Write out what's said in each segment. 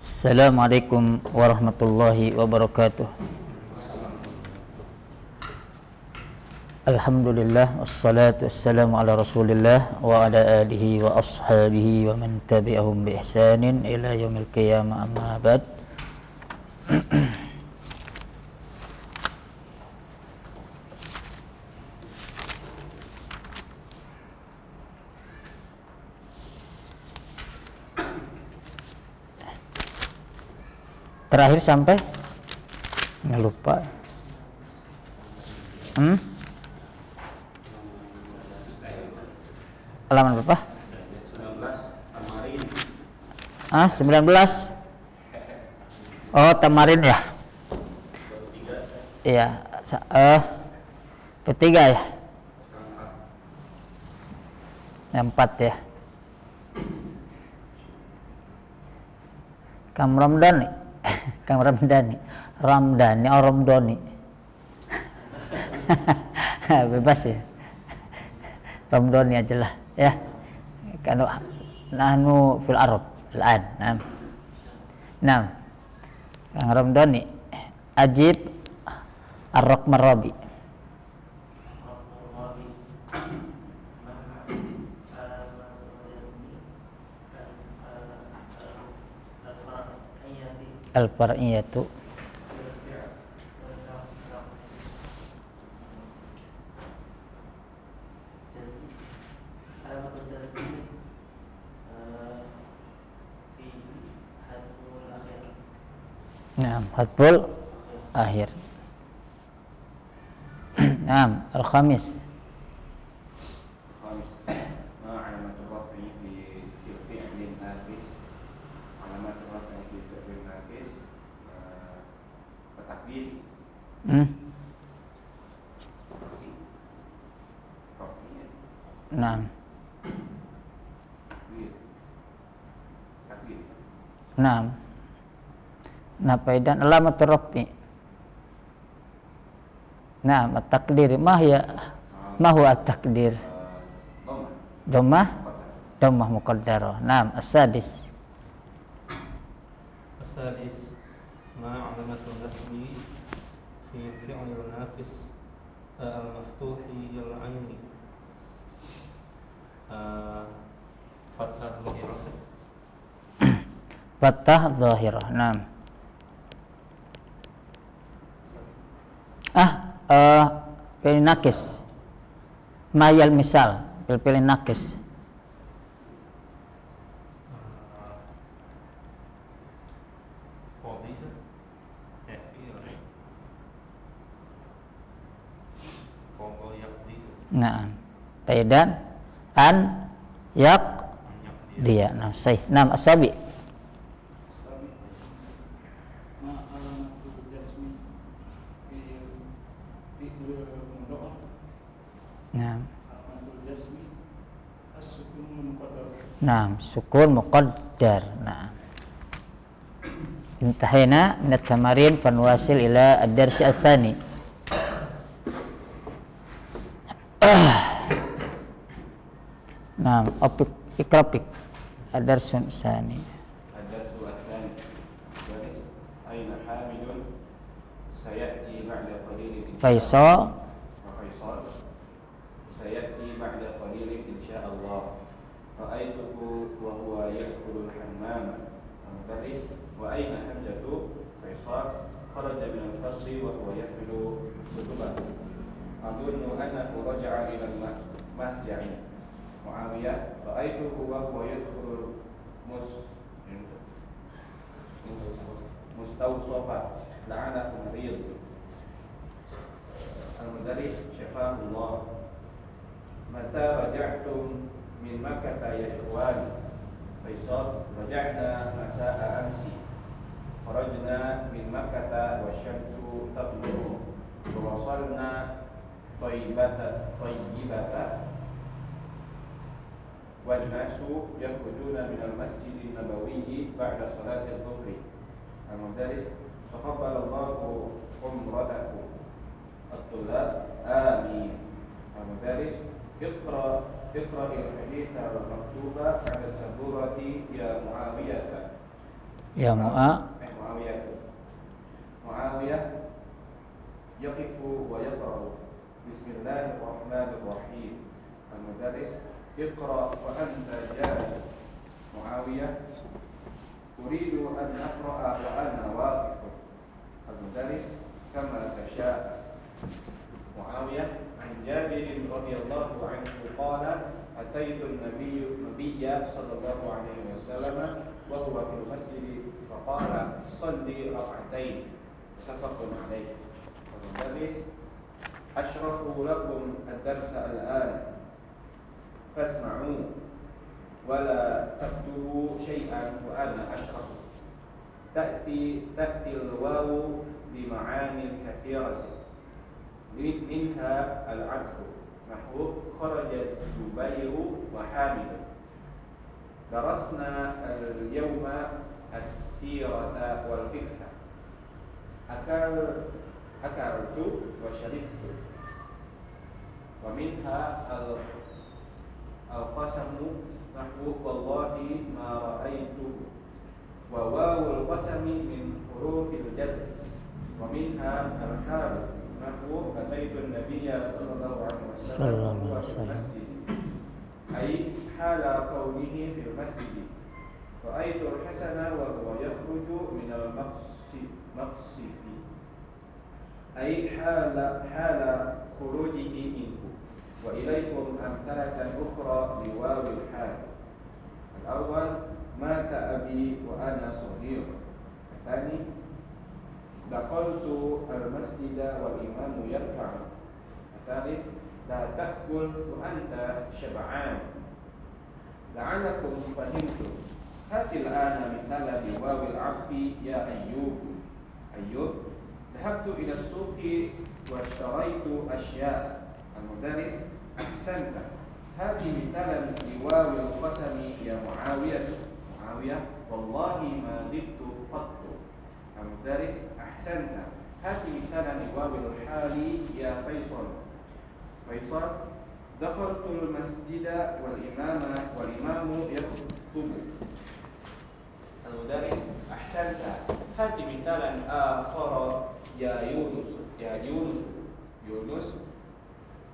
Assalamualaikum warahmatullahi wabarakatuh. Alhamdulillah, wassalatu wassalamu ala rasulillah wa ala alihi wa ashabihi wa man tabi'ahum bi ihsanin ila yaumil qiyamah, amma ba'd. Terakhir sampai nggak lupa. Halaman berapa? 19. Oh, Tamarin ya? Iya. Ketiga ya? Yang 4 ya? Kang Ramdhani Ramdhani bebas ya, Ramdhani aja lah ya, kalau nahnu fil Arab al-an. Nah, Kang Ramdhani ajib ar-raqm ar-rabi. Al-far'iyatu hadful akhir. Al-khamis Napaidan alamatul rafi. At-takdir ma huwa at-takdir? Dhammah muqaddarah. As-sadis ma alamatul nasbi fi fi'l nafis al-maftuhi al-'aini fathah zahirah. Pilih nakis mayal misal, pilih nakis. Taidan an yak dia. Asabi sukun muqaddar. Intahina min at-tamarin fanwasil ila ad-dars ats-tsani. Ikrapik ad-dars ats-tsani. Aina hamidun sayati ba'da qalilin Faisal sayati ba'da qalilin insyaallah. Ra'aituhu wa huwa yadkhulul hammam. Al-mudarris wa aina hamzatu Faisal kharaja min al-fasli wa huwa yahmilu kutuban. Adunnu annahu raja'a ila al-mahja'i. Muawiyah ra'aituhu wa huwa yadkhulul mustawsafa la'anahu marid. Al-mudarris syafa'ullah. Mata raja'tum min Makkah ya ikhwan? Faisal raja'na masa'a amsi. Kharajna min Makkah wasyamsu tablu. Wasalna tayyibata wan nasu yakhrujuna min al-masjid an-nabawi ba'da salati adh-dhuhri. Al-mudarris taqabbalallahu umratakum. At-tullab amin. Al-mudarris اقرأ الحديث المكتوب maktuba 'ala saburati ya Muawiyah. Ya Muawiyah yaqifu wa yaqra'u Bismillahirrahmanirrahim. Al-mudarris iqra wa anta jahil. Muawiyah uridu an aqra'a wa ana waqif. Al-mudarris kama tasha'. Muawiyah an Jabir radhiyallahu anhu qala ataitu an-nabiyya sallallahu alaihi wasallam wa huwa fil masjid faqala shalli rak'atain muttafaqun alaih. Al-mudarris ashrahu lakum ad-darsa al-an fasma'u wa la taktubu shay'an wa ana ashrahu. Ta'ti al-wawu bi ma'ani kathirah minha al-'atfu nahwu kharaja Zubairu wa Hamid. Darasna al-yawma as-sirata wal fiqha. Akaltu wa sharibtu. Wa minha al-qasamu nahwu wallahi ma ra'aitu. Wa wawul qasami min hurufil jar. Wa minha al-hal nahwu ataitu an-nabiyya sallallahu alaihi wasallam wa fil masjid ay hala kaunihi fil masjid. Ra'aitu al-Hasana wa huwa yakhruju min al-maqsifi ay hala khurujihi minhu. Wa ilaykum amthalatan ukhra li wawil hal. Al-awwal mata abi wa ana saghir. Al-thani dakhaltu al-masjida wal imamu yarka'u. Al-thalith la ta'kul wa anta syab'an. La'alakum fahimtum. Hatil ana mithala bi wawil 'atfi ya Ayyub. Ayyub dhahabtu ila as-suqi wa ishtaraitu asya'a. Al-mudarris ahsanta. Hadi mithalan bi wawil qasami ya Muawiyah. Muawiyah wallahi ma ghibtu qattu. Al-mudarris ahsanta. Hadi mithalan bi wawil hali ya Faisal. Faisal dakhaltul masjida wal imamu yakhutubu. Al-mudarris ahsanta. Hadi mithalan akhara ya Yunus. Yunus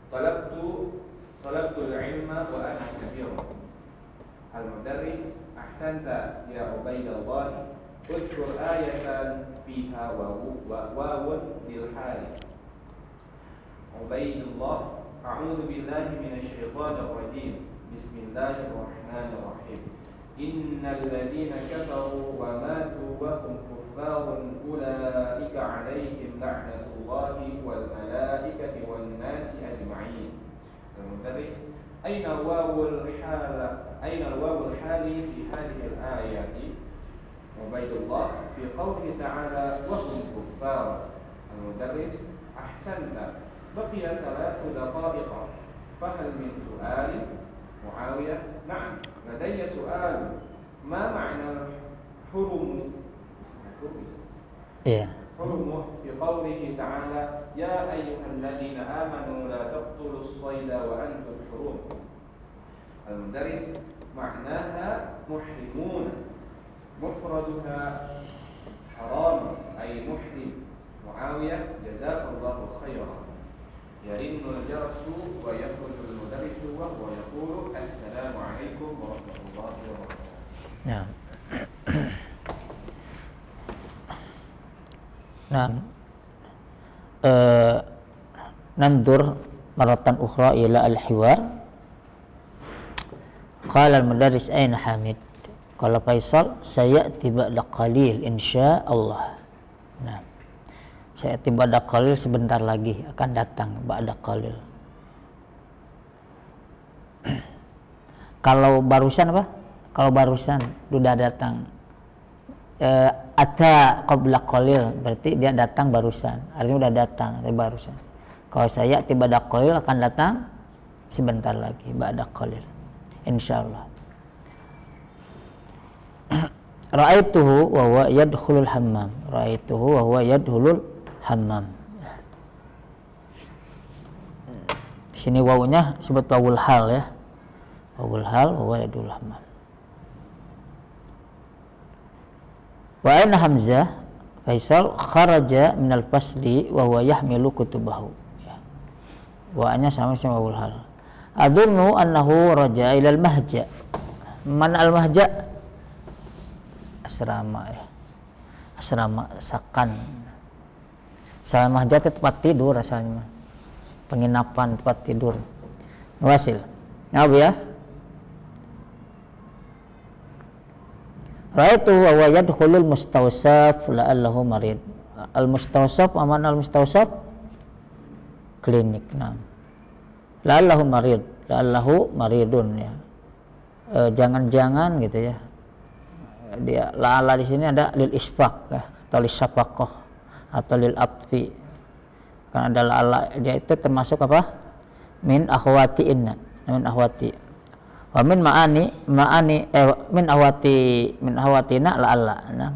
talabtu al-ilma wa ana kabir. Al-mudarris ahsanta ya Ubaidullah. Udhkur ayatan fiha wawun lil hali. Ubaidullah a'udzu billahi minasy syaithanir rajim. Bismillahirrahmanirrahim. Innal ladzina kafaru wa matu wa hum kuffarun ulaika 'alaihim la'natullahi wal malaikati wan nasi ajma'in. Al-mudarris aina wawul hali fi hadhihi al-ayati. Ubaidullah fi qawlihi ta'ala wa hum kuffar. Al-mudarris ahsanta. Baqiya 3 daqa'iqa. Fahal min su'al? Muawiyah na'am ladayya su'al. Ma ma'na hurum? Hurum fi qawlihi ta'ala ya ayyuhalladzina amanu la taqtulus sayda wa antum hurum. Al-mudarris ma'naha muhrimun. Mufraduha haram ay muhrim. Muawiyah jazakallahu khairan. Yarinnul jarasu wa yakhrujul mudarrisu wa huwa yaqulu assalamu alaikum warahmatullahi wabarakatuh. Nah. Nah. Nandur maratan ukhra ila al-hiwar. Qala al-mudarris aina Hamid? Qala Faisal sayati ba'da qalil insyaallah. Nah. Sayati ba'da qalil sebentar lagi akan datang ba'da qalil. Kalau barusan apa? Kalau barusan sudah datang ata qabla qalil berarti dia datang barusan. Artinya sudah datang tapi barusan. Kalau saya tiba ba'da qalil akan datang sebentar lagi ba'da qalil. Insyaallah. Ra'aituhu wa huwa yadkhulul hammam. Ra'aituhu wa huwa yadkhulul hammam. Di sini wawunya sebut wawul hal ya. wawul hal wa yadul hammam. Wa aina Hamzah Faisal kharaja minal fasli wa huwa yahmilu kutubahu. Ya. Wa anya sama wawul hal. Adunnu annahu raja'a ila al-mahja. Man al-mahja? Asrama ya. Asrama sakan. Asrama mahja itu tempat tidur asalnya. Penginapan tempat tidur. Wasil. Ngapa ya? Ra'aitu wa huwa yadkhulul mustawsaf la'allahu marid. Al-mustawsaf aman al-mustawsaf klinik. Nah. La'allahu marid, la'allahu maridun ya. Jangan-jangan gitu ya. Dia la'alla di sini ada lil isfaq ya, atau lil syafaqah atau lil atfi. Kan ada la'alla, dia itu termasuk apa? Min akhwati inna, min akhwati. Wa min min ahwatina la'alla. Nah,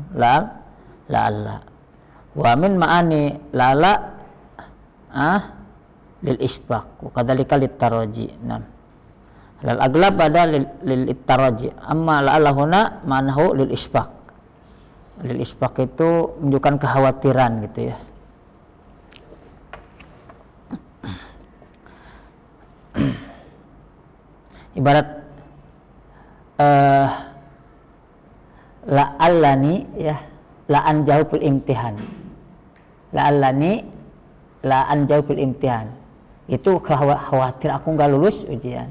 la'alla. Wa min ma'ani la'alla lil isbaq wa kadzalika lit taraji. Nah, lal aglab pada lil taraji, amma la'alla huna ma'nahu lil isbaq. Lil isbaq itu menunjukkan kekhawatiran gitu ya. Ibarat la'allani ya, la'an jawabul imtihan. La'allani la'an jawabul imtihan. Itu khawatir aku nggak lulus ujian.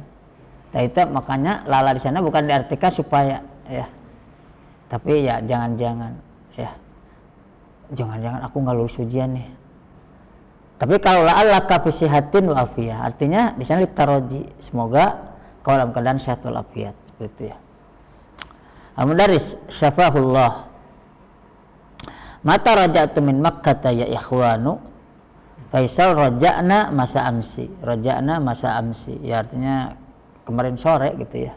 Nah itu makanya lala di sana bukan diartikan supaya ya, tapi ya jangan-jangan ya, jangan-jangan aku nggak lulus ujian nih. Tapi kalau la'allaka fi sihatin wa afiyah, artinya di sana litaraji, semoga kau dalam keadaan sehat wal afiat, seperti itu ya. Al-Mudarris syafahullah. Mata raja'tu min Makkah ya ikhwanu. Faisal raja'na masa amsi. Raja'na masa amsi. Ya artinya kemarin sore gitu ya.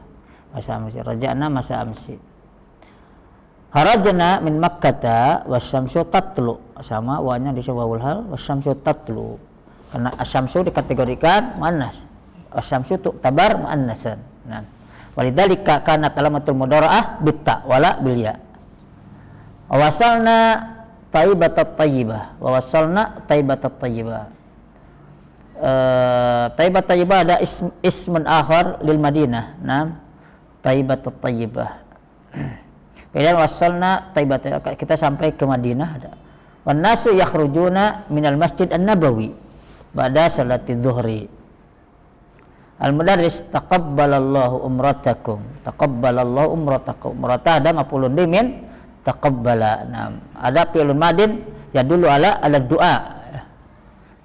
Masa amsi. Raja'na masa amsi. Harajna min Makkah wasyamsu tatlu. Sama wanya di wawul hal wasyamsu tatlu. Karena asyamsu dikategorikan muannas. Wasyamsu tu'tabar muannasan. Nah, walidzalika kanat alamatul mudhara'ah bitta wala bil ya. Wasalna taibatat tayyibah wa wasalna taibatat tayyibah. Taibat tayyibah ada ismun akhar lil Madinah. Nah, taibatat tayyibah. Kemudian wasalna taibat, kita sampai ke Madinah ada. Wan nasu yakhrujuna minal Masjid An-Nabawi ba'da salati dhuhri. Al-Mudarris taqabbalallahu umratakum. Taqabbalallahu umratakum. Umrata ada maf'ulun min taqabbala. Nah, ada fi'lun madin ya dulu ala doa.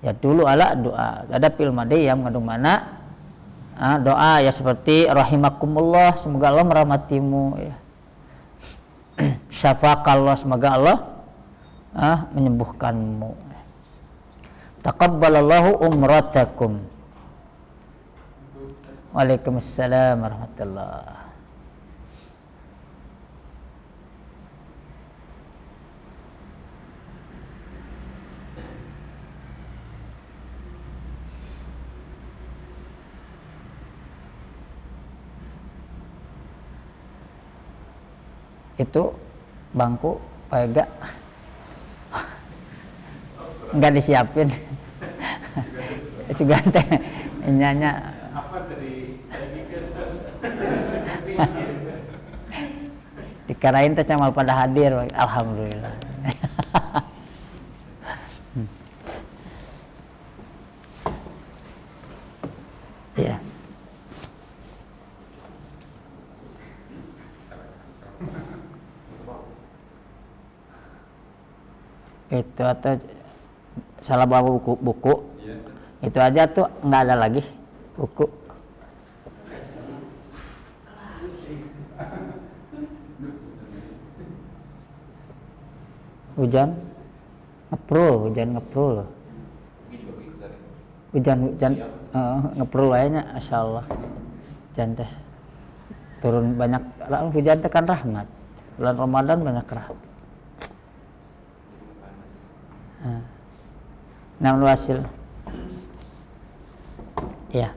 Ya dulu ala doa. Ada fi'il madhi yang mengandung mana doa ya, seperti rahimakumullah, semoga Allah merahmatimu ya. Syafaqallah, semoga Allah menyembuhkanmu. Taqabbalallahu umratakum. Waalaikumsalam warahmatullahi. Itu bangku pega nggak disiapin juga teh nyanya Apa tadi saya pikir dikarain teh camal pada hadir, alhamdulillah. Ya. Itu atau salah bawa buku itu aja tuh nggak ada lagi buku. Hujan ngeprul hujan ngeprul kayaknya, Masya Allah. Hujan teh turun banyak, hujan teh kan rahmat, bulan Ramadan banyak rahmat. Namun wasil ya.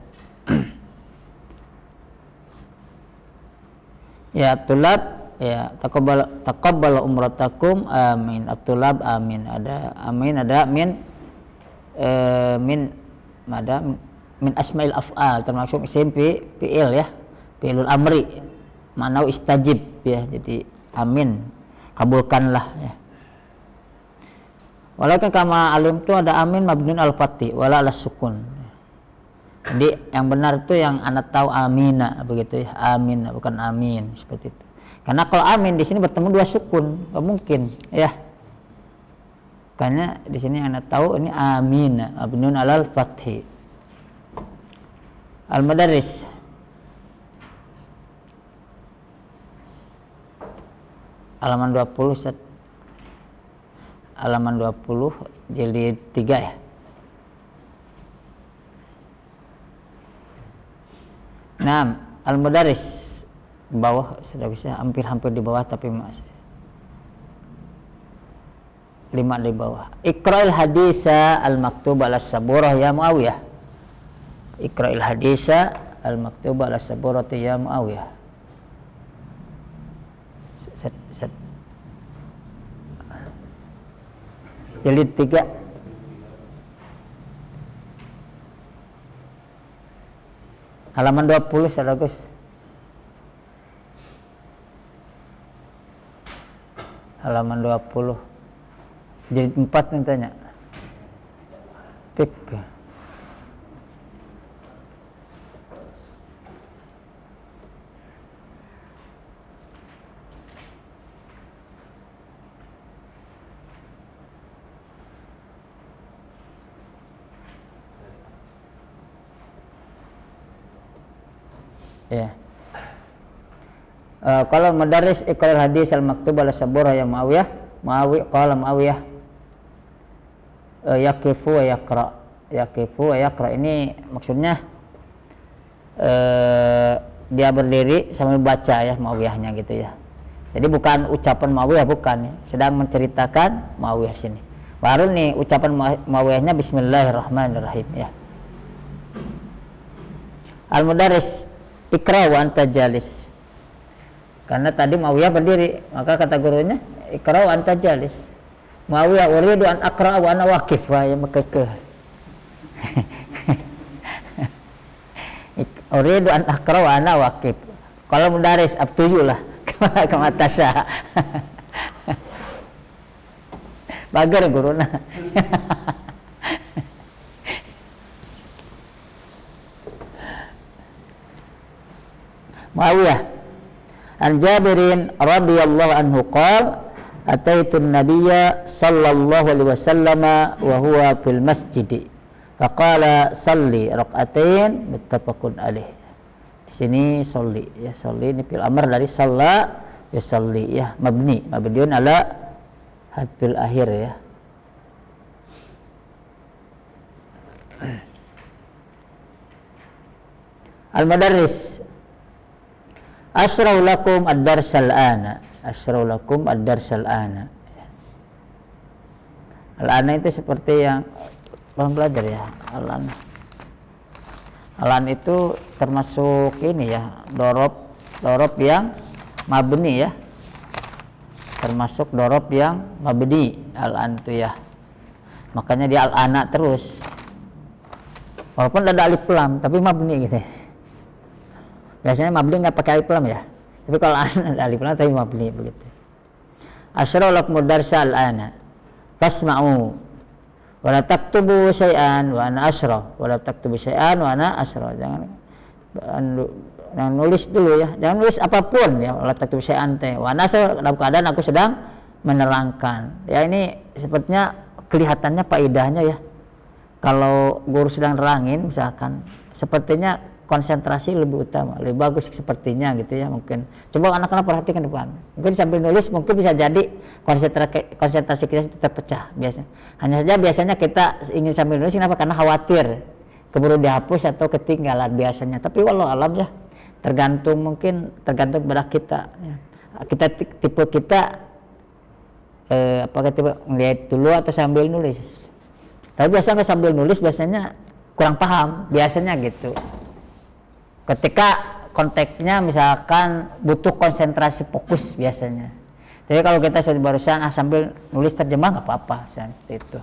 Ya tulab, ya taqabbal umratakum, amin. At-tulab, amin. Ada amin, ada min, ada min asmail af'al, termasuk isim fi'il ya, fi'ilul amri, ma'nau istajib ya. Jadi amin, kabulkanlah ya. Walaupun kama alim itu ada amin mabniun al-fathi wala ala sukun. Jadi yang benar itu yang anak tahu amina begitu ya, amin bukan amin, seperti itu. Karena kalau amin di sini bertemu dua sukun, nggak mungkin ya. Karena di sini anak tahu ini amina mabniun alal fathi. Al-Madaris. Halaman 20 Ustaz. Halaman 20 jilid 3 ya. Nah, Al-Madaris bawah sudah bisa, hampir di bawah tapi masih 5 di bawah. Iqra'il hadisa al-maktub ala saburah ya Muawiyah. Iqra'il hadisa al-maktub ala saburah ya Muawiyah. Jilid 3 halaman 20 Saudara Gus. Halaman 20 jilid 4 nih tanya. Pik. Ya. Kalau Madaris iqra'il hadis al-maktub ala saburah ya Muawiyah. Qala Muawiyah yaqifu wa yaqra. Yaqifu wa yaqra ini maksudnya dia berdiri sambil baca ya Muawiyahnya gitu ya. Jadi bukan ucapan Muawiyah, bukan ya. Sedang menceritakan Muawiyah sini. Baru nih ucapan Muawiyahnya bismillahirrahmanirrahim ya. Al-Mudaris Iqra wa anta jalis. Karena tadi Muawiyah berdiri, maka kata gurunya Iqra wa anta jalis. Muawiyah uridu an aqra wa ana waqif. Wah, ya mekeke. Uridu an aqra wa ana waqif. Kalau Mudaris abtuju lah. Kematasa. Bager guruna. Muawiyah an Jabirin radhiyallahu anhu qala ataitu an-nabiyya sallallahu alaihi wasallam wa huwa fil masjid faqala salli rak'atain muttafaqun alaih. Di sini salli ya, salli ini fil amr dari shalla ya, salli ya, mabniun ala hadfil akhir ya. Al-Mudarris asra'u lakum ad-darsal ana. Asra'u lakum ad-darsal ana. Al-ana itu seperti yang belum belajar ya. Al-ana. Al-ana itu termasuk ini ya, dorob yang mabni ya. Termasuk dorob yang mabni al-an itu ya. Makanya dia al-ana terus. Walaupun ada alif lam tapi mabni gitu ya. Biasanya mabni nggak pakai alif lam ya, tapi kalau ana ada alif lam tapi mabni begitu. Asra'u lakum ad-darsa al-ana fasma'u wa la taktubu syai'an wa ana asra, wa la taktubu syai'an wa ana asra. Jangan nulis dulu ya, jangan nulis apapun ya, wa la taktubu syai'an teh wa ana asra, dalam keadaan aku sedang menerangkan. Ya ini sepertinya kelihatannya faedahnya ya. Kalau guru sedang nerangin misalkan, sepertinya konsentrasi lebih utama, lebih bagus sepertinya gitu ya mungkin. Coba anak-anak perhatikan depan. Mungkin sambil nulis mungkin bisa jadi konsentrasi kita itu terpecah biasanya. Hanya saja biasanya kita ingin sambil nulis kenapa? Karena khawatir keburu dihapus atau ketinggalan biasanya. Tapi walau alam ya tergantung pada kita ya. Tipe kita apakah tipe ngeliat dulu atau sambil nulis. Tapi biasanya sambil nulis biasanya kurang paham biasanya gitu. Ketika konteksnya misalkan butuh konsentrasi fokus biasanya. Jadi kalau kita seperti barusan sambil nulis terjemah nggak apa-apa seperti itu.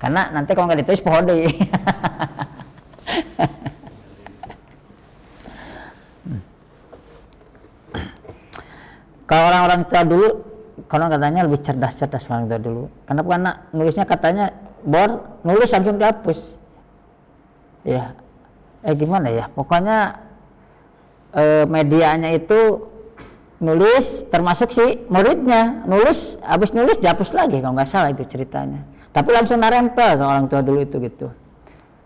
Karena nanti kalau nggak ditulis pohon deh. Kalau orang-orang tua dulu, kalau katanya lebih cerdas orang tua dulu. Kenapa? Karena nulisnya katanya nulis langsung dihapus. Ya, gimana ya? Pokoknya medianya itu nulis, termasuk si muridnya nulis, habis nulis dihapus lagi kalau nggak salah itu ceritanya. Tapi langsung narempel kalau orang tua dulu itu gitu.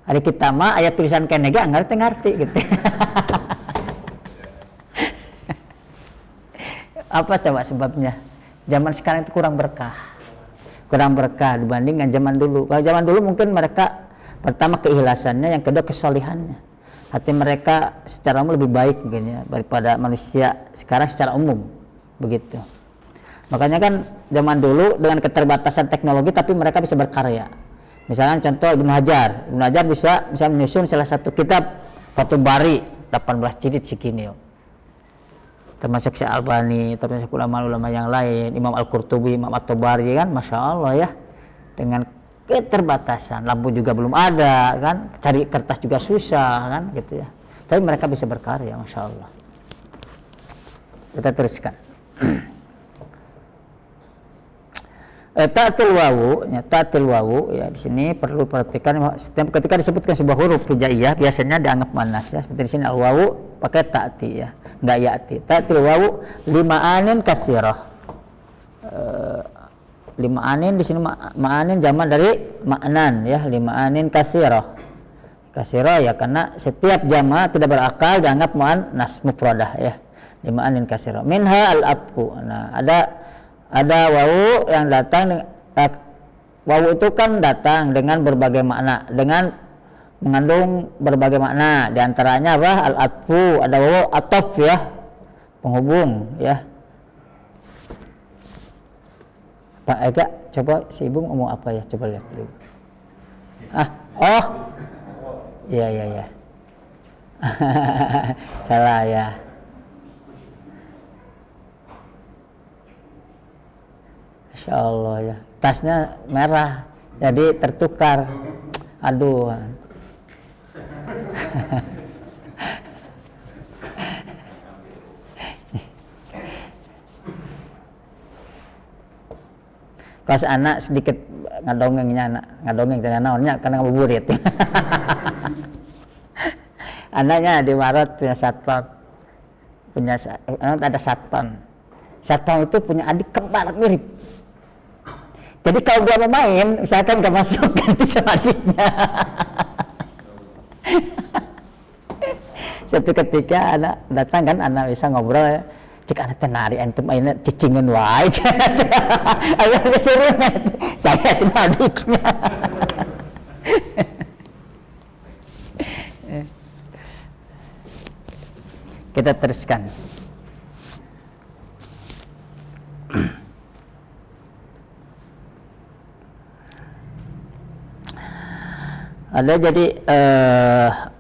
Hari kita mah ayat tulisan kenega ngerti gitu. Apa coba sebabnya? Zaman sekarang itu kurang berkah dibanding dengan zaman dulu. Kalau zaman dulu mungkin mereka pertama keikhlasannya, yang kedua kesolihannya. Hati mereka secara umum lebih baik mungkin ya daripada manusia sekarang secara umum begitu. Makanya kan zaman dulu dengan keterbatasan teknologi tapi mereka bisa berkarya. Misalnya contoh Ibnu Hajar bisa menyusun salah satu kitab Fathul Bari 18 jilid segini. Termasuk Syekh Albani, termasuk ulama-ulama yang lain, Imam Al-Qurtubi, Imam At-Tabari kan, Masya Allah ya, dengan keterbatasan, lampu juga belum ada kan, cari kertas juga susah kan gitu ya, tapi mereka bisa berkarya, Masya Allah. Kita teruskan. Ta'til wawu ya, di sini perlu perhatikan ketika disebutkan sebuah huruf hijaiyah biasanya dianggap manas ya, seperti di sini al-wawu pakai ta'ti ya, enggak ya'ti. Ta'til wawu lima'anin kasirah. Lima'anin di sini ma'anin jamak dari ma'nan ya, lima'anin kasirah. Kasirah ya karena setiap jamak tidak berakal dianggap muannas mufradah ya. Lima'anin kasirah. Minha al-atfu. Nah, ada wawu yang datang wawu itu kan datang dengan berbagai makna, dengan mengandung berbagai makna. Di antaranya apa? Al-atfu, ada wawu atof ya, penghubung ya. Pak Ega, coba si Ibu ngomong apa ya? Coba lihat dulu. Iya. Salah ya. Masya Allah ya, tasnya merah jadi tertukar. Aduh. Pas anak sedikit ngadongeng dengan naonnya karena ngabuburit. Anaknya di Maret punya satpam, ada satpam. Satpam itu punya adik kembar mirip. Jadi kalau dia mau main, misalkan gak masuk ganti sama adiknya. Suatu ketika anak datang kan, anak bisa ngobrol ya. Cik anak tenari antum mainnya cicingan wae. Agak keseriusan saya itu adiknya. Kita teruskan. Ada jadi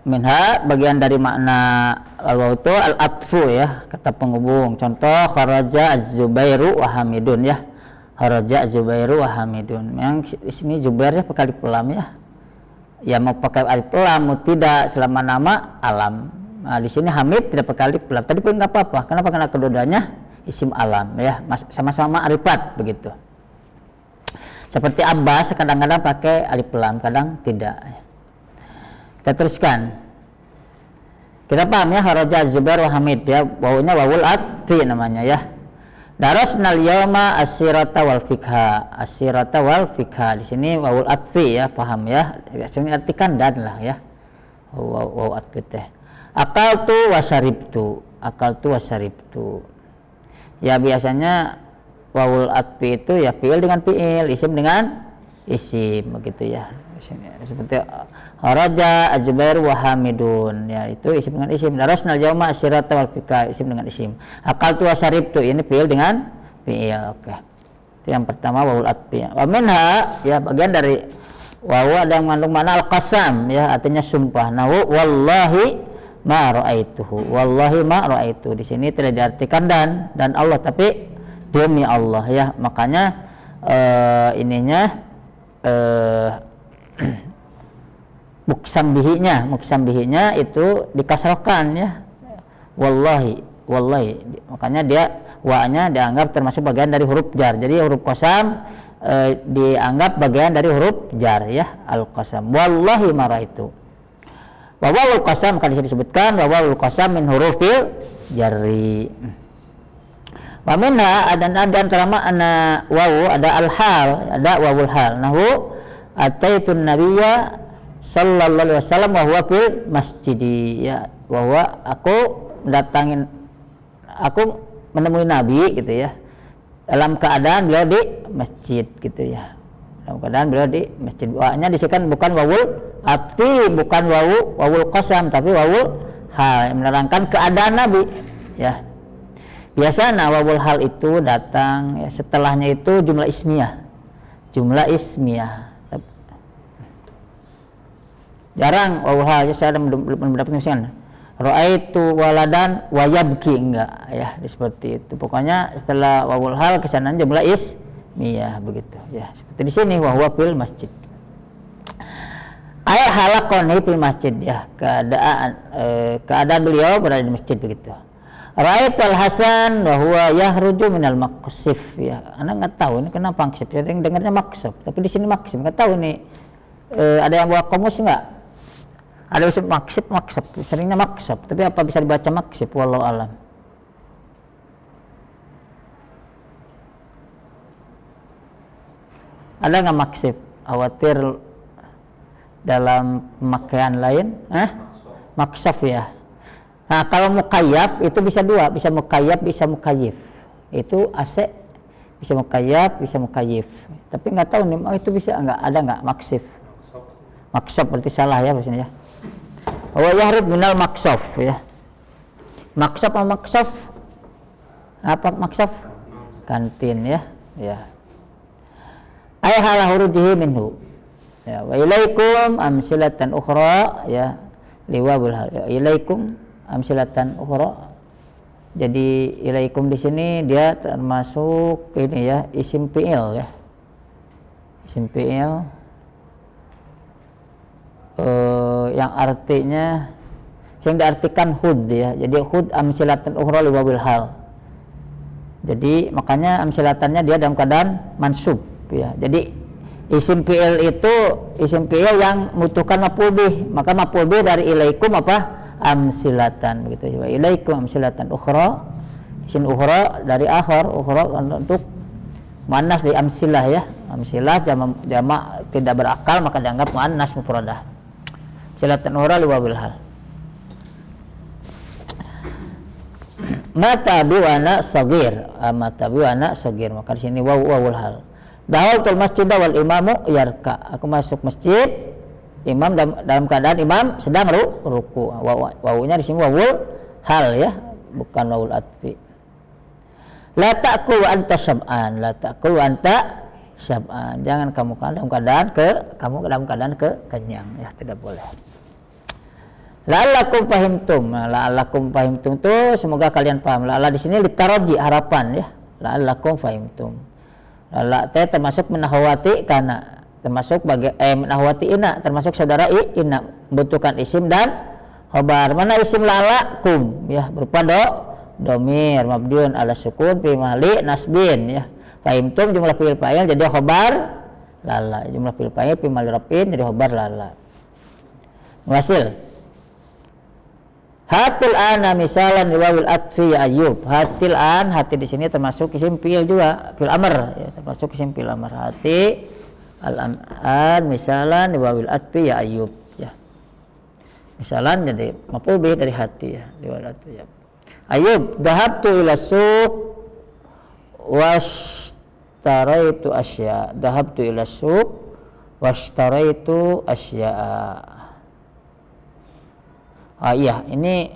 minha bagian dari makna al-wawu itu al-atfu ya, kata penghubung. Contoh kharaja az-Zubairu wa Hamidun ya. Kharaja az-Zubairu wa Hamidun. Memang di sini Zubair ya pakai alif lam ya. Ya mau pakai alif lam mau tidak selama nama alam. Nah, di sini Hamid tidak pakai alif lam. Tadi pun enggak apa-apa. Kenapa? Karena keduanya isim alam ya, sama-sama ma'rifat begitu. Seperti Abbas kadang-kadang pakai alif lam, kadang tidak. Kita teruskan. Kita paham ya, kharaja Zubair wa Hamid ya, wawunya wawul atfi namanya ya. Darasnal yawma as-sirata wal fikha. As-sirata wal fikha di sini wawul atfi ya, paham ya. Sini artikan dan lah ya. Wawu atfi teh. Akaltu wa syaribtu. Ya biasanya wawul atfi itu ya fi'il dengan fi'il, isim dengan isim begitu ya. Seperti kharaja az-Zubair wa Hamidun ya, itu isim dengan isim. Darasnal yawma as-sirata wal fikha, isim dengan isim. Akaltu wa syaribtu ini fi'il dengan fi'il. Oke. Itu yang pertama wawul atfi. Wa minha ya bagian dari wawu ada yang mengandung makna al-qasam ya, artinya sumpah. Nah wallahi ma ra'aituhu. Wallahi ma ra'aitu. Di sini tidak diartikan dan Allah, tapi demi Allah ya. Makanya muksam bihinya itu dikasrokan ya. Wallahi. Makanya dia wa-nya dianggap termasuk bagian dari huruf jar. Jadi huruf qasam dianggap bagian dari huruf jar ya, al-qasam. Wallahi ma ra'aitu. Wa wawul qasam kan disebutkan wa wawul qasam min hurufil jarri. Wa minha ada antara makna wawu ada al-hal, ada wawul hal. Nahu ataitun nabiyya sallallahu alaihi wasallam wa huwa fil masjidi ya, bahwa aku menemui Nabi gitu ya, dalam keadaan beliau di masjid gitu ya, dalam keadaan beliau di masjid. Wa-nya disebutkan bukan wawul atfi, bukan wawul qasam, tapi wawul hal yang menerangkan keadaan Nabi ya. Biasanya wawul hal itu datang ya, setelahnya itu jumlah ismiyah. Jarang wawul hal ya, saya mendapat misalnya ra'aitu waladan wa yabki, enggak ya, seperti itu. Pokoknya setelah wawul hal kesananya jumlah ismiyah begitu ya. Seperti di sini wa huwa fil masjid. Ay halaqani fil masjid ya, keadaan beliau berada di masjid begitu. Ra'aitu al-Hasan wa huwa yahruju minal maqsif ya. Anda enggak tahu ini kenapa maqsif. Sering dengarnya maqsaf, tapi di sini maqsif. Enggak tahu nih ada yang bawa komus enggak? Ada bisa maksib, seringnya maksab, tapi apa bisa dibaca maksib? Wallahu alam. Ada nggak maksib? Khawatir dalam pemakaian lain? Maksab ya. Nah kalau mukayyaf itu bisa dua, bisa mukayyaf, bisa mukayyif. Itu asek, bisa mukayyaf, bisa mukayyif. Tapi nggak tahu nih, itu bisa nggak? Ada nggak maksib? Maksab berarti salah ya maksudnya ya. Wa yahrib minal maksaf ya. Maksaf apa maksaf? Apa maksaf? Kantin ya. Ya. Ay hala hurujihi minhu. Ya, wa ilaikum amsilatan ukhra ya, liwabul hal. Ya, ilaikum amsilatan ukhra. Jadi ilaikum di sini dia termasuk ini ya, isim fi'il ya. Isim fi'il yang artinya yang diartikan hud ya. Jadi hud amsilatan ukhra liwabil hal. Jadi makanya amsilatannya dia dalam keadaan mansub ya. Jadi isim fi'il itu isim fi'il yang membutuhkan maf'ul bih. Maka maf'ul bih dari ilaikum apa? Amsilatan begitu ya. Ilaikum amsilatan ukhra. Isim ukhra dari akhir, ukhra untuk muannas dari amsilah ya. Amsilah jamak tidak berakal maka dianggap muannas mufradah. Amsilatan ukhra liwabil hal. Mata biwana sagir, mata biwana sagir, maka di sini wawul hal. Dahaltul masjid wal imamu yarka. Aku masuk masjid, imam dalam keadaan imam sedang ruku. Wawunya di sini wawul hal ya, bukan wawul atfi. La ta'kul wa anta sab'an, la ta'kul wa anta sab'an. Jangan kamu dalam keadaan kenyang ya, tidak boleh. La'allakum fahimtum. La'allakum fahimtum itu semoga kalian paham. La'alla di sini litaraji harapan ya. La'allakum fahimtum. La'alla teh termasuk menahwati kana, termasuk menahwati ina, termasuk saudara ina, membutuhkan isim dan khabar. Mana isim la'allakum ya, berupa domir mabdun ala sukun fi mahli nasbin ya. Fahimtum jumlah fi'il fa'il jadi khabar la'alla, jumlah fi'il fa'il fi mahli rafin jadi khabar la'alla. Hasil hatil ana misalan liwawil atfi ya Ayyub. Hatil an, hati di sini termasuk isim fi'il juga, fi'il amr ya, termasuk isim fi'il amr. Hati al-an misalan liwawil atfi ya Ayyub ya. Misalan jadi maf'ul bih dari hati ya, liwawil atfi ya. Ayyub, dhahabtu ila suq washtaraitu asya. Dhahabtu ila suq washtaraitu asya'a. Iya, ini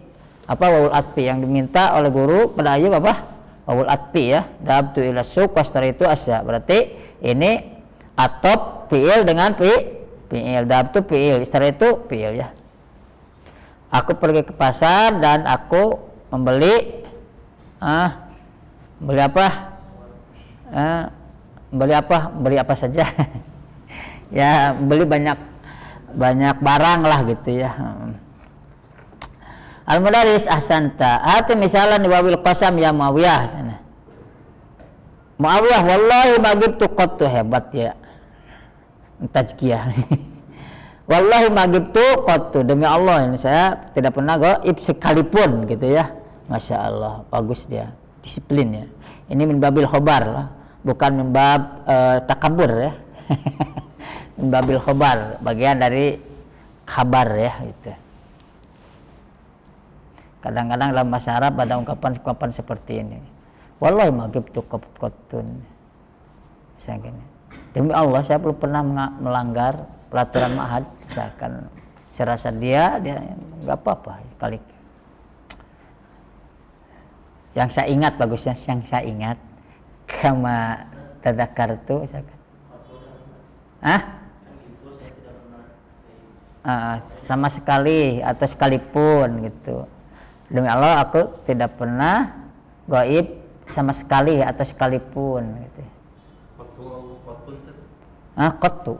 apa wawul atfi yang diminta oleh guru pada Ayyub apa? Wawul atfi ya. Dhahabtu ila suq washtaraitu asya. Berarti ini atop fi'il dengan fi'il. Dhahabtu fi'il, ishtaraitu fi'il ya. Aku pergi ke pasar dan aku membeli beli apa? Beli apa saja. Ya, beli banyak barang lah gitu ya. Al-Mudaris ahsanta. Hati misalan di wabil qasam ya Muawiyah sana. Muawiyah wallahi magibtu qattu, hebat ya. Tazkiyah. Wallahi magibtu qattu, demi Allah ini saya tidak pernah gaib sekalipun gitu ya. Masya Allah, bagus dia. Disiplin ya. Ini min babil khobar lah, bukan min bab takabur ya. Min babil khobar, bagian dari kabar ya gitu. Kadang-kadang dalam bahasa Arab ada ungkapan-ungkapan seperti ini. Wallahi magibtu qattun. Misalnya gini. Demi Allah saya belum pernah melanggar peraturan ma'had. Misalkan saya rasa dia enggak apa-apa kali. Yang saya ingat, bagusnya yang saya ingat kama tadzakartu misalkan. Sama sekali atau sekalipun gitu. Demi Allah aku tidak pernah gaib sama sekali atau sekalipun gitu. Qattu.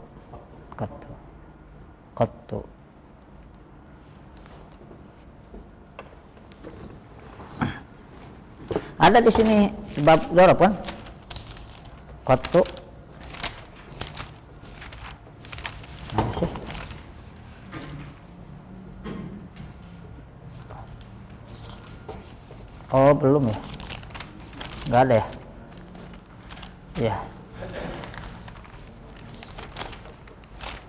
Ada di sini bab dorop kan? Qattu. Mana sih? Oh belum ya? Nggak ada ya? Ya.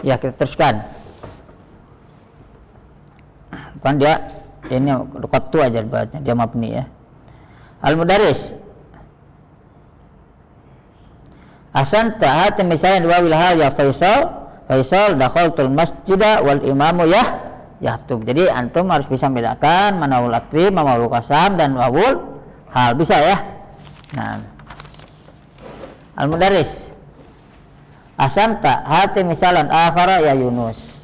Ya kita teruskan. Bukan dia ini qattu aja baca, dia mabni ya. Al-Mudaris Asanta hati misalnya dua wilhal ya Faisal dakhaltul masjidah wal imamu yahtub. Jadi antum harus bisa membedakan mana wawul atfi, mana wawul qasam dan wawul hal, bisa ya. Nah, Al-Mudaris Asanta hati misalan akhara ya Yunus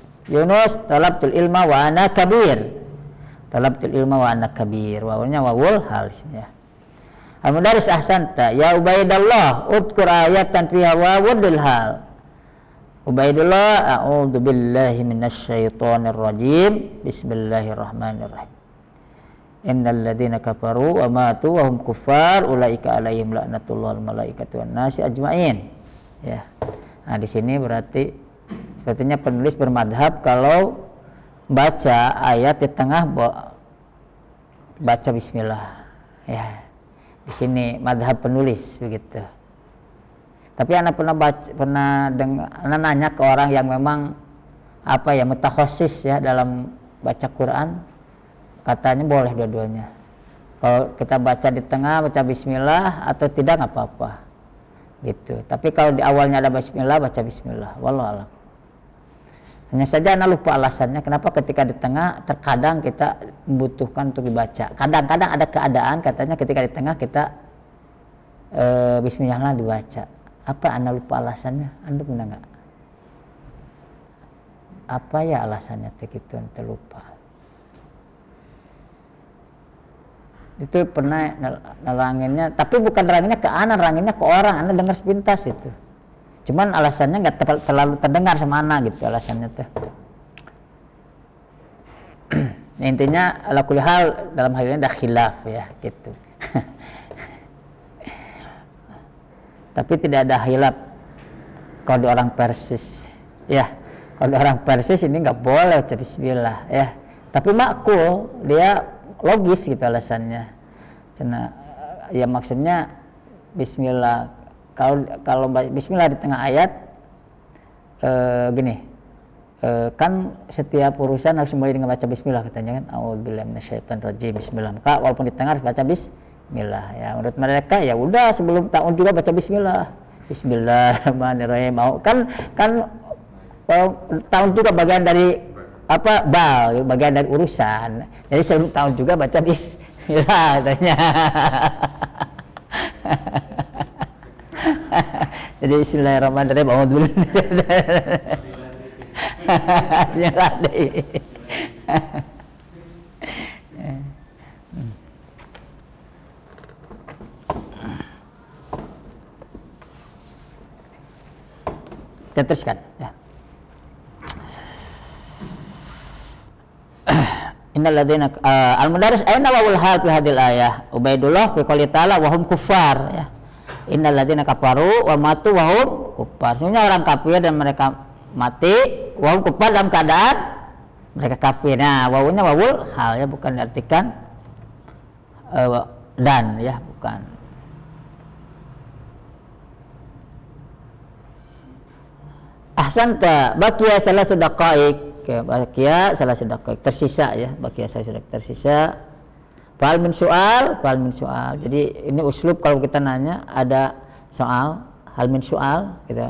talabtul ilma wa ana kabir. Talabtul ilma wa ana kabir. Wawulnya wawul hal ya. Al-Mudaris ahsanta ya Ubaidullah udkur ayatan fiha wawul hal. Ubaidullah a'udzu billahi minasyaitonir rajim. Bismillahirrahmanirrahim. Innal ladzina kafaru wa matu wa hum kuffar ulaika alaihim laknatullah wal malaikati wan nasi ajmain. Ya. Nah, di sini berarti sepertinya penulis bermadhab kalau baca ayat di tengah baca bismillah. Ya. Di sini madhab penulis begitu. Tapi anak pernah nanya ke orang yang memang mutakhasis ya dalam baca Quran, katanya boleh dua-duanya. Kalau kita baca di tengah baca bismillah atau tidak nggak apa-apa gitu. Tapi kalau di awalnya ada bismillah, baca bismillah. Wallahu a'lam. Hanya saja anak lupa alasannya kenapa ketika di tengah terkadang kita membutuhkan untuk dibaca. Kadang-kadang ada keadaan katanya ketika di tengah kita bismillah dibaca. Apa anak lupa alasannya? Anda pernah nggak? Apa ya alasannya begitu anda lupa? Itu pernah neranginnya, tapi bukan neranginnya ke anak, neranginnya ke orang. Anda dengar sepintas itu. Cuman alasannya nggak terlalu terdengar sama anak gitu alasannya tuh. Nah, intinya ala kulli hal dalam hal ini ada khilaf ya gitu. Tapi tidak ada khilaf kalau di orang Persis ya. Kalau di orang Persis ini nggak boleh baca bismillah ya. Tapi makul dia logis gitu alasannya. Karena ya maksudnya bismillah. Kalau bismillah di tengah ayat kan setiap urusan harus mulai dengan baca bismillah katanya kan, a'udzubillahi minasyaitonir rajim, bismillah. Maka walaupun di tengah harus baca bismillah ya. Menurut mereka ya udah sebelum ta'un juga baca bismillah. Bismillahirrahmanirrahim. Kan ta'un juga bagian dari bagian dari urusan. Jadi sebelum ta'un juga baca bismillah katanya. Jadi bismillahirrahmanirrahim. Kita teruskan ya. Innal ladzina al-mudarris aina wawul hal fi hadil ayah Ubaidullah fi qouli ta'ala wa hum kuffar ya. Innal ladzina kafaru wa matu wa hum kuffar. Sebenarnya orang kafir dan mereka mati wa hum kuffar dalam keadaan mereka kafir. Nah, wawunya wawul hal ya, bukan diartikan dan ya, bukan. Ahsanta baqiya salasu daqaiq. Bakia salah sedekah tersisa ya, bakia salah sedekah tersisa. Fal min soal. Jadi ini uslub kalau kita nanya ada soal, hal min soal gitu.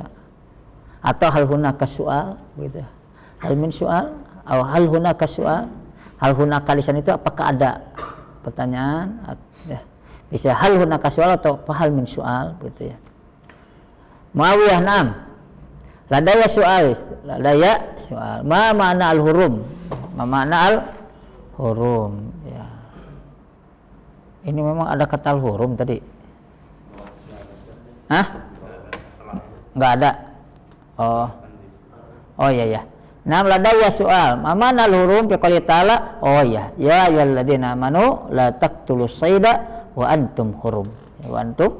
Atau hal hunaka soal gitu. Hal min soal atau hal hunaka soal. Hal hunaka lisan itu apakah ada pertanyaan ya. Bisa hal hunaka soal atau hal min soal gitu ya. Muawiyah 6. Ladaya soal. Ma makna al-hurum? Ma makna al-hurum? Ya. Ini memang ada kata al-hurum tadi. Hah? Enggak ada. Oh iya. Nam ladaya soal. Ma makna al-hurum? Fi qouli ta'ala. Oh iya. Ya ayyuhalladzina amanu la taqtulus sayda wa antum hurum. Wa antum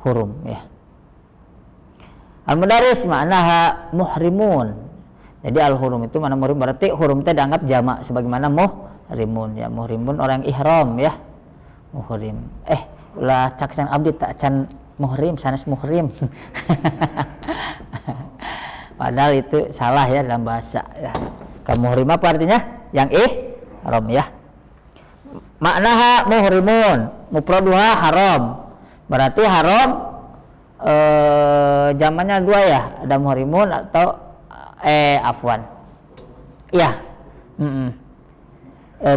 hurum ya. Al-mudarris maknaha muhrimun. Jadi al-hurum itu mana muhrim, berarti hurum itu dianggap jamak sebagaimana muhrimun ya. Muhrimun orang ihram ya. Muhrim. Ulah caksan abdi tak can muhrim, sanes muhrim. Padahal itu salah ya dalam bahasa ya. Muhrim apa artinya? Yang ihram ya. Maknaha muhrimun, mufraduha haram. Berarti haram zamannya dua ya, ada muhrimun atau afwan ya.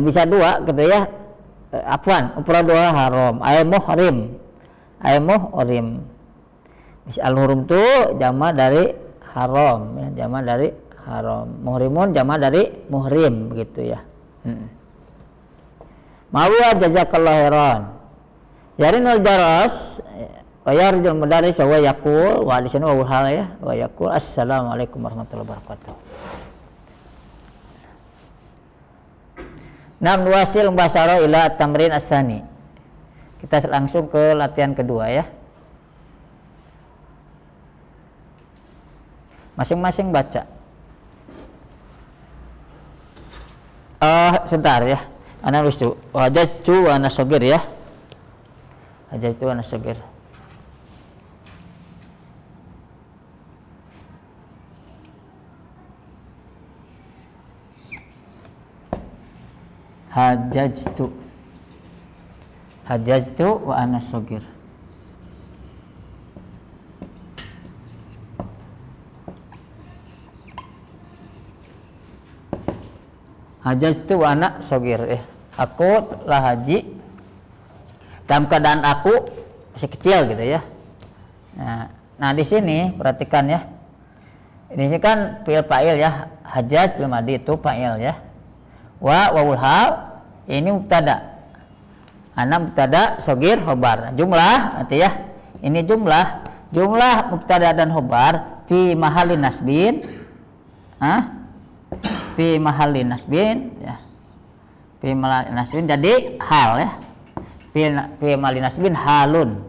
Bisa dua gitu ya. Afwan dua haram muhrim. Bisa al-hurum tu jama dari haram ya, jama dari haram. Muhrimun jama dari muhrim begitu ya. Mawiyah jazakallahu khairan. Yarinul jaras wa yarjul mudarris wa yaqul wa alisana wa hal ya wa yaqul assalamualaikum warahmatullahi wabarakatuh. Nam wasil mubasyarah ila tamrin as-sani. Kita langsung ke latihan kedua ya. Masing-masing baca. Sebentar ya. Ana lustu. Wajatu wa ana sogir ya. Wajatu wa ana sogir. Hajajtu wa ana sogir. Hajajtu wa ana sogir aku telah haji dalam keadaan aku masih kecil gitu ya. Nah di sini perhatikan ya. Ini kan fi'il fa'il ya. Hajat fi'il madhi itu fa'il ya. Wawul hal ini mubtada. Ana mubtada sogir khobar. Jumlah nanti ya. Ini jumlah mubtada dan khobar fi mahallin nasbin. Fi mahallin nasbin ya. Fi mahallin nasbin jadi hal ya. Fi mahallin nasbin halun.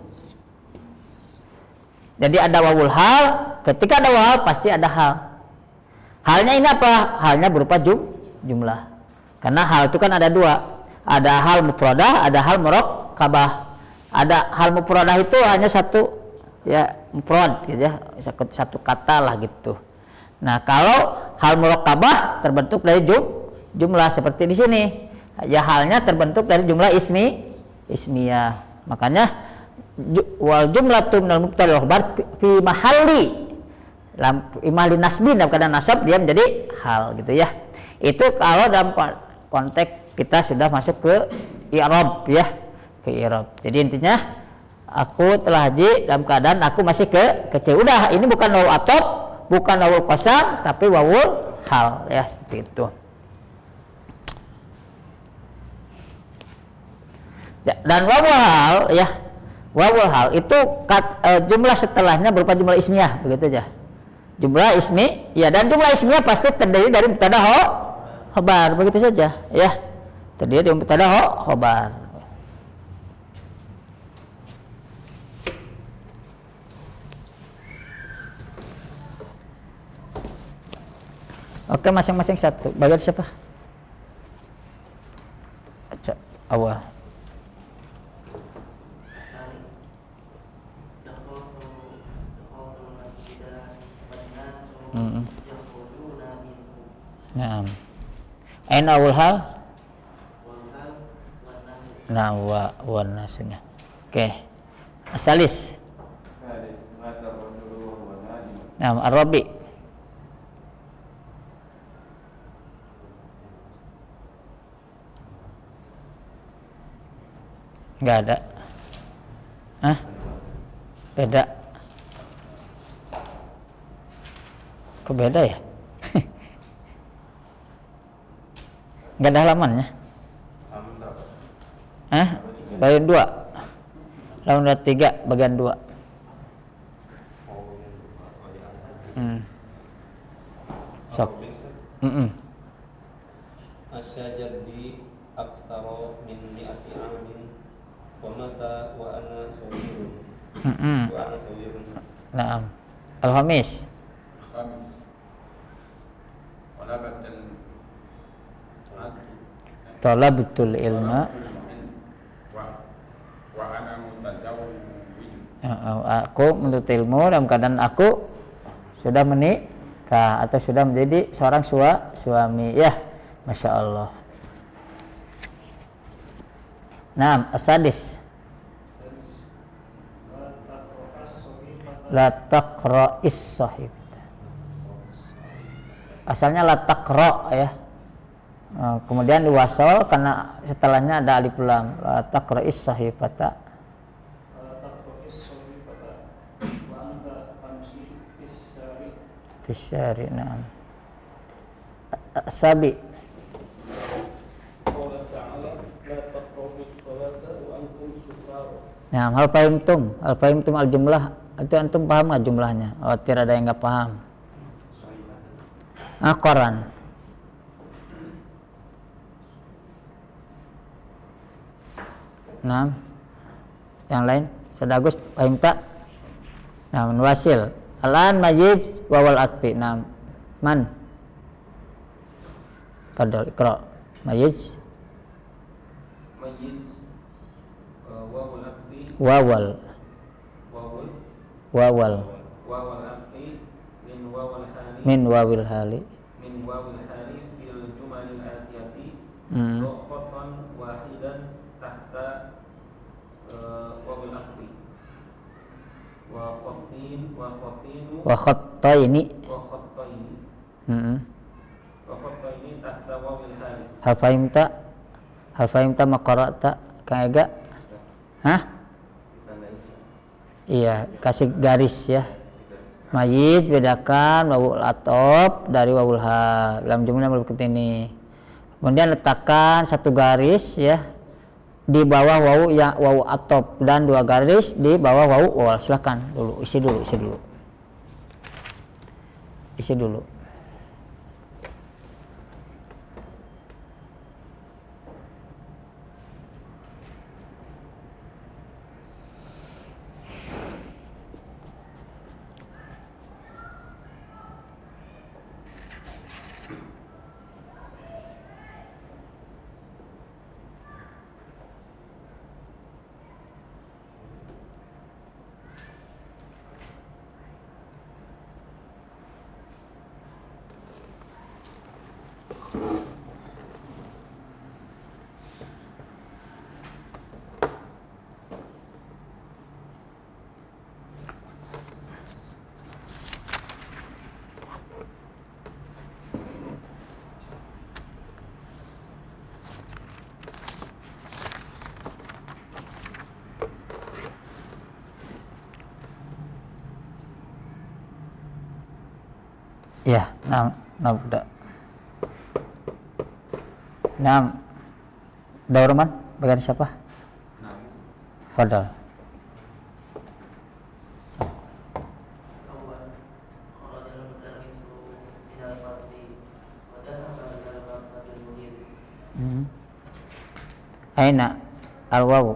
Jadi ada wawul hal, ketika ada wawul hal pasti ada hal. Halnya ini apa? Halnya berupa jumlah. Karena hal itu kan ada dua, ada hal mufradah, ada hal murakkabah. Ada hal mufradah itu hanya satu ya, mufrad gitu ya, satu kata lah gitu. Nah kalau hal murakkabah terbentuk dari jumlah seperti di sini ya, halnya terbentuk dari jumlah ismiyah. Makanya wal jumlatu minal mubtada wal khabar fi mahalli nasbin, dalam keadaan nasab dia menjadi hal gitu ya. Itu kalau dalam konteks kita sudah masuk ke i'rab ya, ke i'rab. Jadi intinya aku telah haji dalam keadaan aku masih kecil. Udah, ini bukan wawul atop, bukan wawul qasam, tapi wawul hal ya, seperti itu. Dan wawul hal ya, wawul hal itu jumlah setelahnya berupa jumlah ismiyah, begitu aja. Jumlah ismi, ya, dan jumlah isminya pasti terdiri dari mubtada khobar, begitu saja, ya. Terdiri dari mubtada khobar. Oke, masing-masing satu. Bagian siapa? Awal. Naam. Aina awal hal? Naam wa nasuna. Oke. Asalis. Naam, Arabi. Enggak ada. Hah? Beda. Kok beda ya? Enggak ada halamannya. Hah? Bagian 2. Halaman 3 bagian 2. Sok. Asyajadi aktsara min mi'ati amin wa mata wa ana sawirun. Wa ana sawirun. Naam. Al-Khamis. Talabtul ilma wa ana mutazawwijun. Aku menuntut ilmu dalam keadaan aku sudah menikah atau sudah menjadi seorang suami, ya. Masya Allah. Naam, asadis. La taqra'is sahib. Asalnya la taqra', ya. Kemudian diwasal karena setelahnya ada alif lam. La taqra'is sahifata. Fisyari, naam. Sabi. Nah, hal fahimtum al-jumlah, itu antum paham nggak jumlahnya? Oh, tidak ada yang nggak paham. Koran. Nah, yang lain, Sadagus paham tak? Nah, wasil. Alan majid wawal atfi. Nah, man. Padahal ikra. Majiz. Wawal atfi. Wawal atfi min wawil hali fil jumalil atiyati khatan wahidan tahta wawil atfi wa khattaini tahta wawil hali. hal fahimta maqara'ta Kang Ega? Hah? Iya, kasih garis, ya. Majid bedakan wawul atop dari wawul hal dalam jumlah berikut ini. Kemudian letakkan satu garis, ya, di bawah wawu atop dan 2 garis di bawah wawu wawal. Silakan dulu, isi dulu. Ya, nabda. Daurman, bagian siapa? Fadal. Aina al-wawu.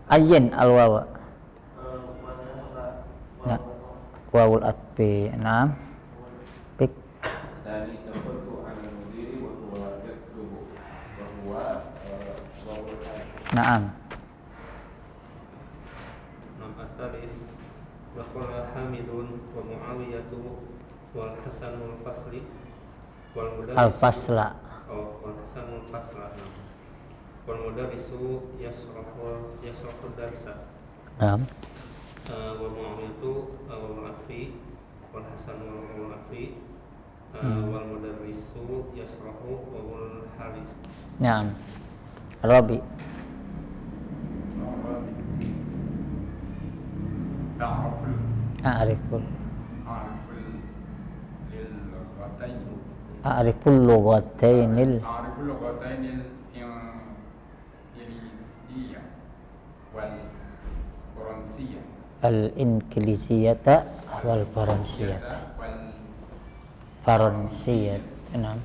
Ayyin al-wawu. Nah, wawul atfi. Naam. Pik. Tsani taqultu 'ala al-mudiri wa huwa yaktubu wa huwa wawul hal. Naam. Asalis wa qala Hamidun wa Muawiyatu wal Hasanul Fasli wal mudarris Al-fasla. wal Hasanul Fasla wal mudarrisu yasrahu darsa Naam. wa Muawiyatu wal Atfi wal Hasanul Atfi wal mudarrisu yasrahu wal halis. Naam. Rabi. A'riful lughatainil al-inkilisiyata wal faransiyata. Faransiyat. Naam.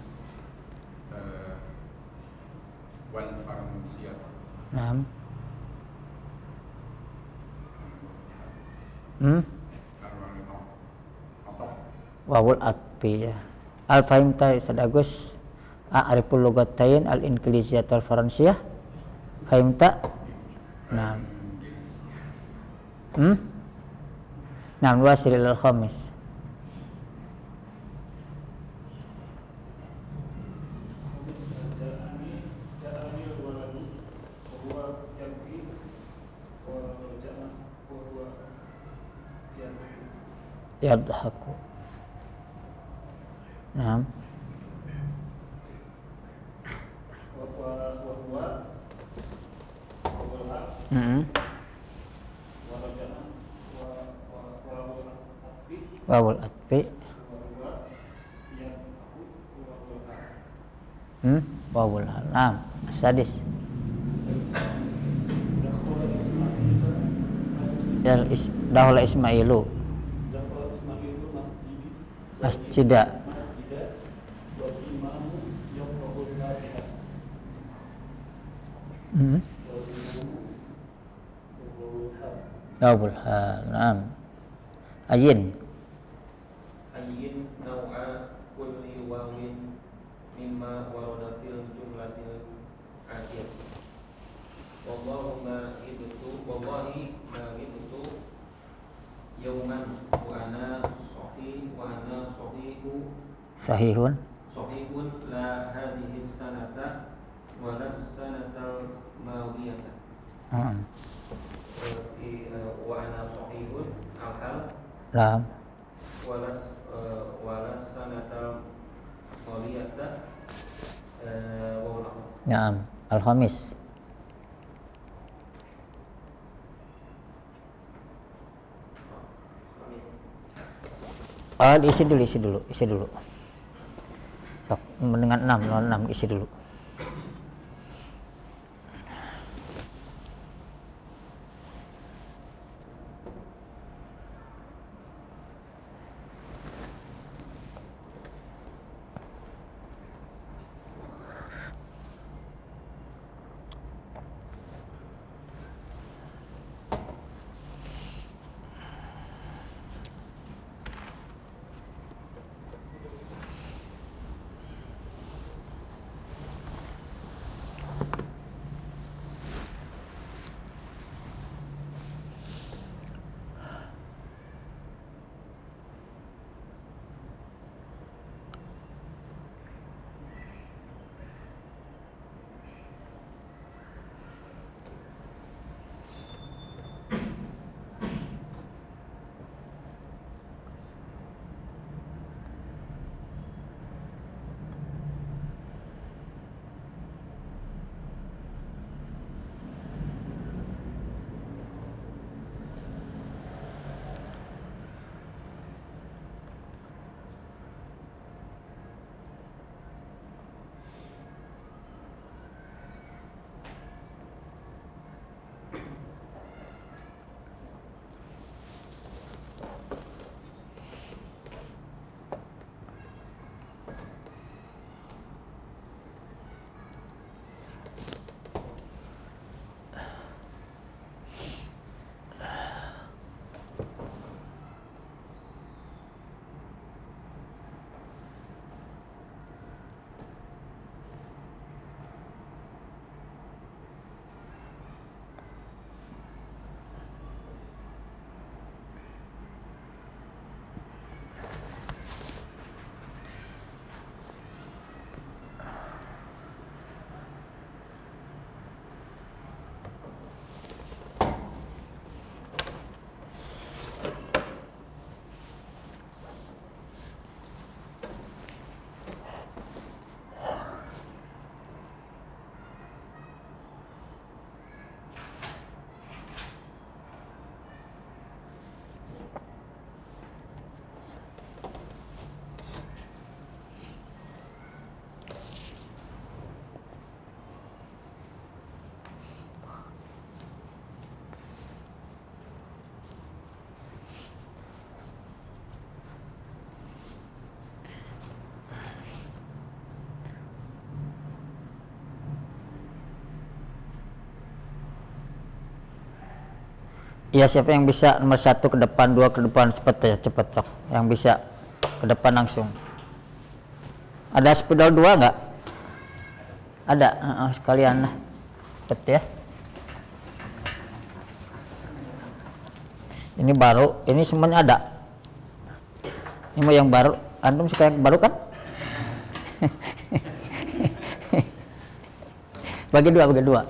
Naam. Wawul atfi ya. Al-fahimta Ustaz Agus? A'riful lughatain al-inkilisiyat wal faransiyah. Fahimta? Naam. Naam, wasil al-khamis. Yadhaku. Naam. Wawul atfi. Wawul hal. Naam. Sadis. Dahula Ismailu masjida. Wawul hal. Naam. Ayyin. Ayyin naw'a kulli wawin mimma warada fil jumlatil atiyah. Wallahi ma ibtu yawman wa ana Sahihun. la hadhihi sanata wa las sanatal mawiyata. Wa ana sahihun al-hal. Naam. Walas sanatal mawiyata. Naam. Al-khamis. Isi dulu. Sok, dengan 6 isi dulu. Iya, siapa yang bisa nomor 1 ke depan, 2 ke depan, cepet ya, cepet cok. Yang bisa ke depan langsung. Ada spidol 2 nggak? Ada, sekalian lah. Cepet ya. Ini baru, ini semuanya ada. Ini mau yang baru, antum suka yang baru kan? bagi dua.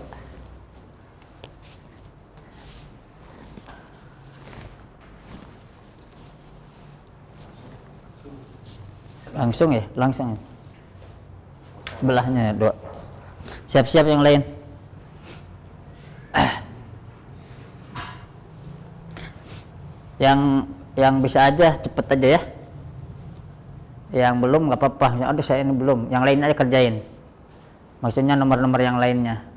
Langsung ya, langsung. Sebelahnya 2. Siap-siap yang lain. Yang bisa aja cepet aja ya. Yang belum nggak apa-apa. Aduh saya ini belum. Yang lain aja kerjain. Maksudnya nomor-nomor yang lainnya.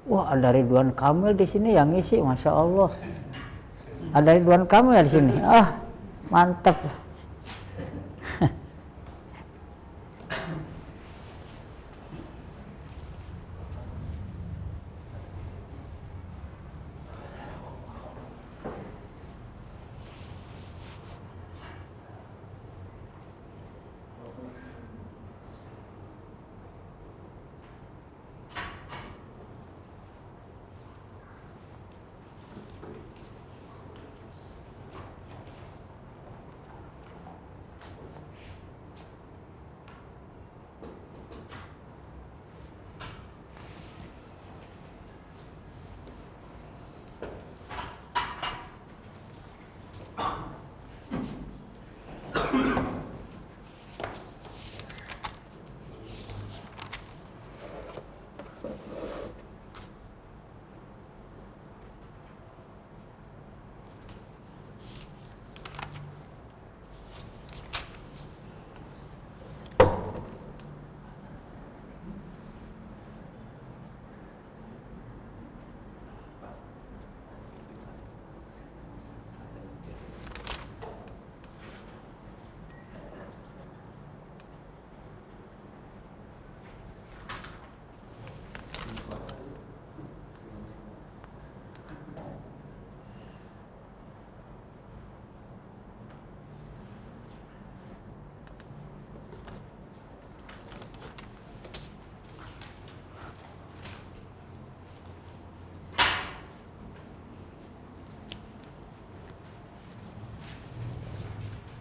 Wah, ada Ridwan Kamil di sini yang ngisi, masya Allah. Ada Ridwan Kamil ya di sini. Ah, mantap.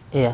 Iya.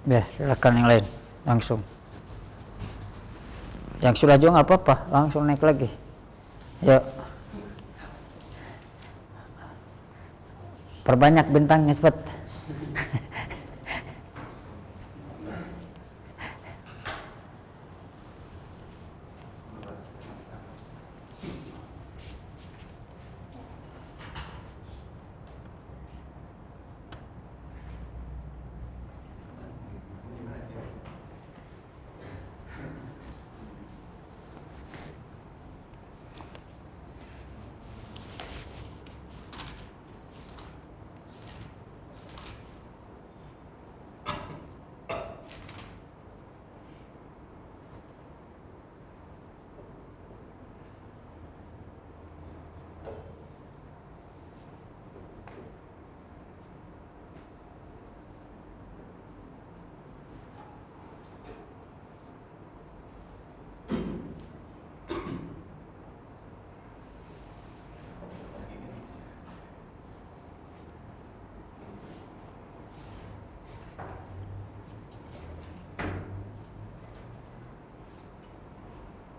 Ya, silakan yang lain langsung. Yang sudah juga nggak apa-apa, langsung naik lagi. Yuk. Perbanyak bintangnya cepet.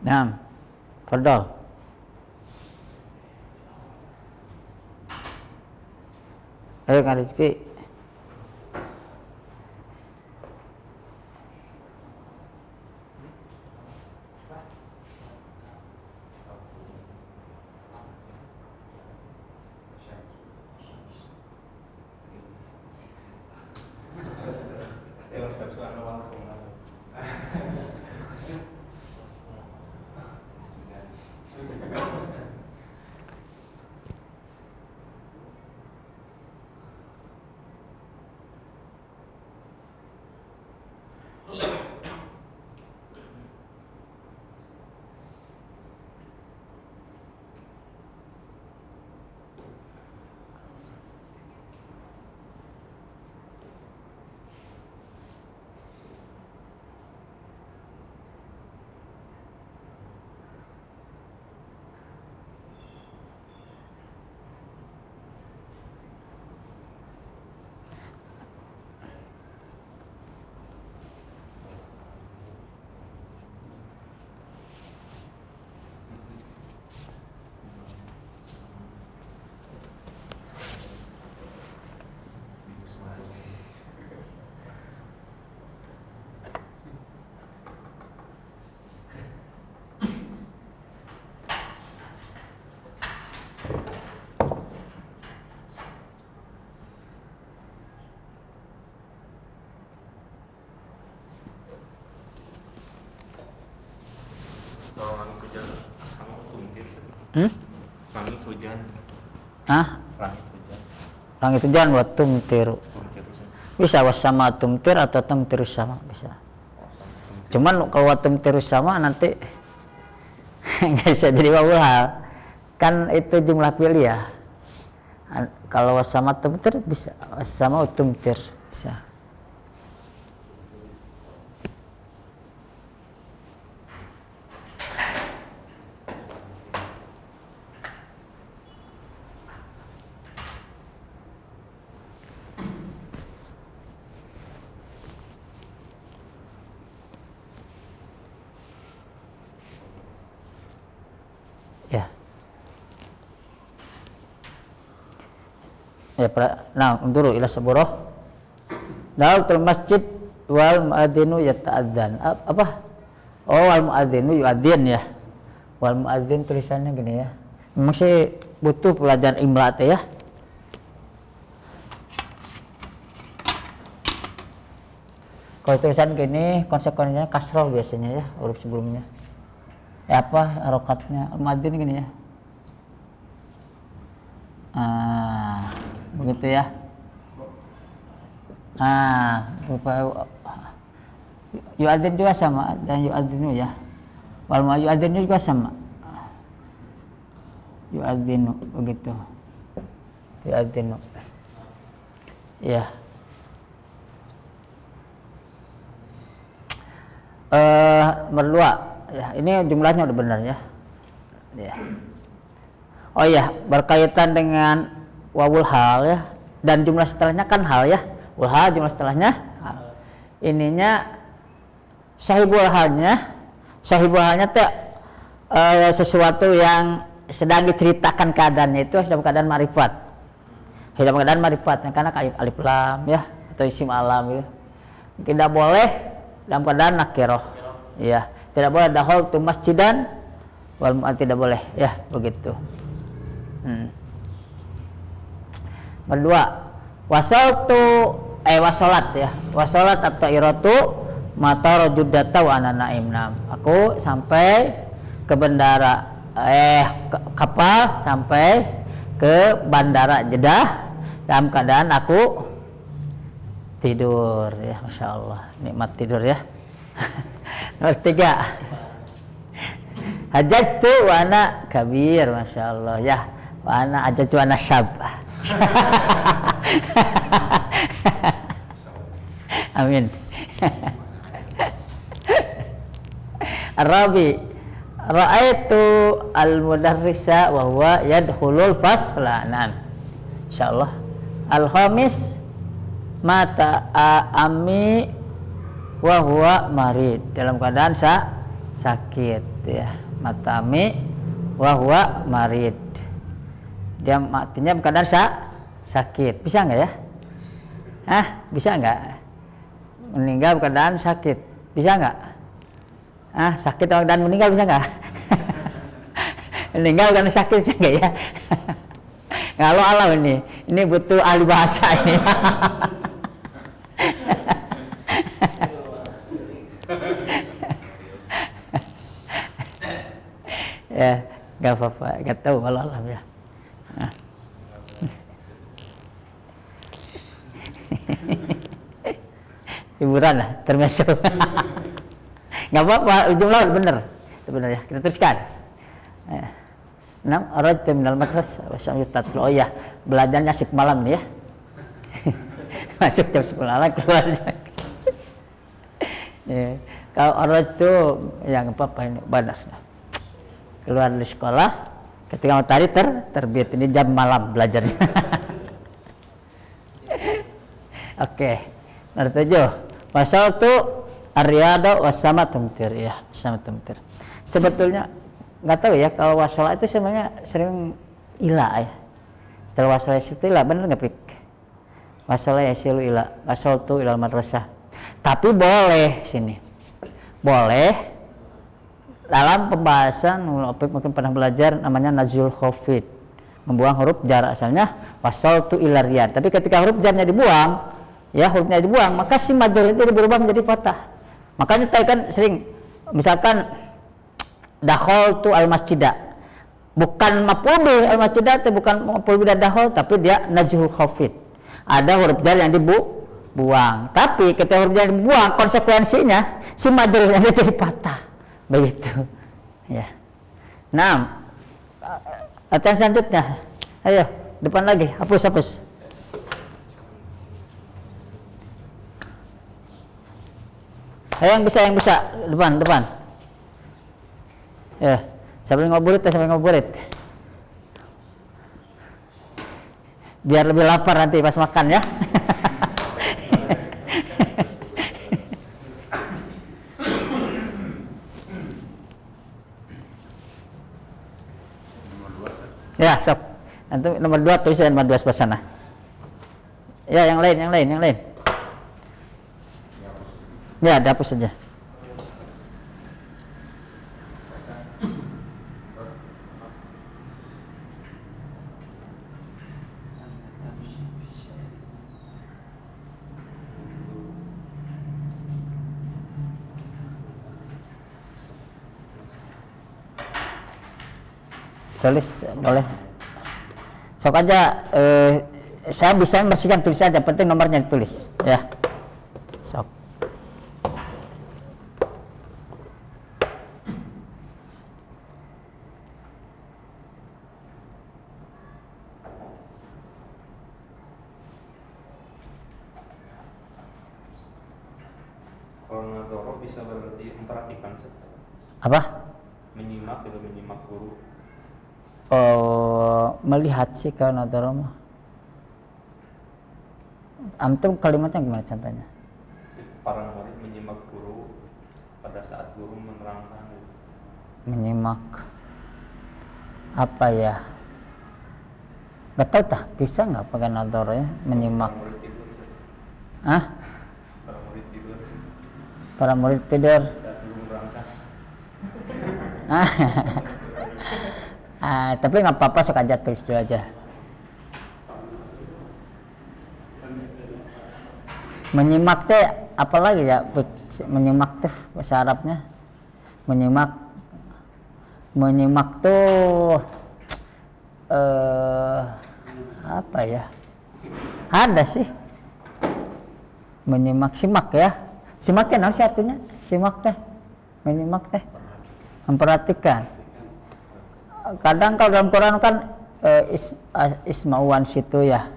Naam. Fadal. Ayo Kang Rizki. Kalau langit hujan sama tumtir. Langit hujan. Hah? Langit hujan. Langit hujan wa tumtiru. Tumtir hujan. Bisa wasama tumtir atau tumtiru sama bisa. Cuman kalau wa tumtiru sama nanti nggak bisa jadi wawul hal. Kan itu jumlah fi'li ya. Kalau wasama tumtir bisa, wasama tumtir bisa. Ya. Ya, nah, dulu ila saburoh. Daul masjid wal muadzinu yata'adzan. Apa? Oh, wal muadzinu yuadzin ya. Wal muadzin tulisannya gini ya. Memang sih butuh pelajaran imla teh ya. Kalau tulisan gini konsekuensinya kasroh biasanya ya, huruf sebelumnya. Ya apa harokatnya al-muadzin gini ya. Begitu ya. Yu'adzin juga sama dan yu'adzinu ya. Wal yu'adzinu juga sama. Yu'adzinu begitu. Yu'adzinu. Ya. Berdua. Ya, ini jumlahnya udah benar ya. Ya. Oh ya, berkaitan dengan wawul hal ya. Dan jumlah setelahnya kan hal ya. Wawul hal jumlah setelahnya hal. Ininya sahibul halnya teh sesuatu yang sedang diceritakan keadaannya itu dalam keadaan ma'rifat. Dalam keadaan ma'rifat karena alif lam ya atau isim alam ya. Tidak boleh dalam keadaan nakirah. Ya. Tidak boleh dahol tu masjidan wal tidak boleh ya begitu. Berdua wasolat ya wasolat atau iratu mata rojudata wa ana naim nam. Aku sampai ke bandara kapal sampai ke bandara Jeddah dalam keadaan aku tidur ya, Masya Allah nikmat tidur ya. Nomor 3 hajjatu wa ana kabir, Masya Allah ya. Wa ana hajjatu wa ana syab. Amin. Arabi ra'aitu al-mudarrisa wa huwa yadkhulul fasla. Naam. Insyaallah. Al-khamis mata ami wa huwa marid, dalam keadaan sakit ya. matami wa huwa marid. Dia matinya keadaan sakit. Bisa enggak ya? Bisa enggak? Meninggal keadaan sakit. Bisa enggak? Sakit dan meninggal bisa enggak? Meninggal karena sakit sih enggak ya? Kalau alam ini butuh ahli bahasa ini. Ya, nggak apa-apa, nggak tahu kalau alam ya. Hiburan lah, termasuk. Nggak apa-apa, ujung laut bener ya. Kita teruskan. Arajtu minal madras wasam yutatlu. Oh ya, belajarnya sik malam nih ya. Masuk jam 10 malam keluar. Ya, kalau arajtu yang apa ini badas. Keluar dari sekolah, ketika matahari terbit, ini jam malam belajarnya. Oke, nomor 7. Pasal tu Ar-Riyadhah wasama tumtir ya, wasama tumtir. Sebetulnya nggak tahu ya kalau wasola itu sebenarnya sering ila ya. Setelah wasola itu ila, bener nggak pik? Wasola ya silu ila, wasol tu ilal madrasah. Tapi boleh sini, boleh dalam pembahasan Opik mungkin pernah belajar namanya nazul khafid, membuang huruf jar, asalnya wasol tu ilar riyad. Tapi ketika huruf jarnya dibuang, ya hurufnya dibuang, maka si majrur itu berubah menjadi fathah. Makanya tadi kan sering misalkan dakhol tu al masjidah, bukan maf'ul bih al masjidah, bukan maf'ul bih dakhol, tapi dia najhul khafid. Ada huruf jar yang dibuang. Tapi ketika huruf jar dibuang, konsekuensinya si majrurnya jadi patah. Begitu. Ya. Nah, latihan selanjutnya. Ayo, depan lagi, hapus. Ayo yang bisa, depan. Ya, sampai ngoburit. Biar lebih lapar nanti pas makan ya. Ya, sok. Nanti nomor 2 tulisan nomor 2 sebelah sana. Ya, yang lain. Ya, dihapus saja. Tulis boleh. Sok aja saya bisa bersihkan, tulis aja, penting nomornya ditulis ya. Sok. Kalau nadoro bisa berarti memperhatikan Apa? menyimak guru. Melihat sih kalau nadoro mah. Antum kalimatnya gimana contohnya? Para murid menyimak guru pada saat guru menerangkan. Menyimak apa ya? Gak tahu tah, bisa nggak pakai nadoro ya? Menyimak. Para murid tidur. Para murid tidur. Saat guru menerangkan. Tapi nggak apa-apa, sok aja tulis dulu aja. Menyimak teh apalagi ya? Menyimak teh bahasa Arabnya. Menyimak tuh apa ya? Ada sih. Menyimak, simak ya. Simak kan apa sih artinya? Simak teh. Menyimak teh. Memperhatikan. Kadang kalau dalam Quran kan isma'uwan situ ya,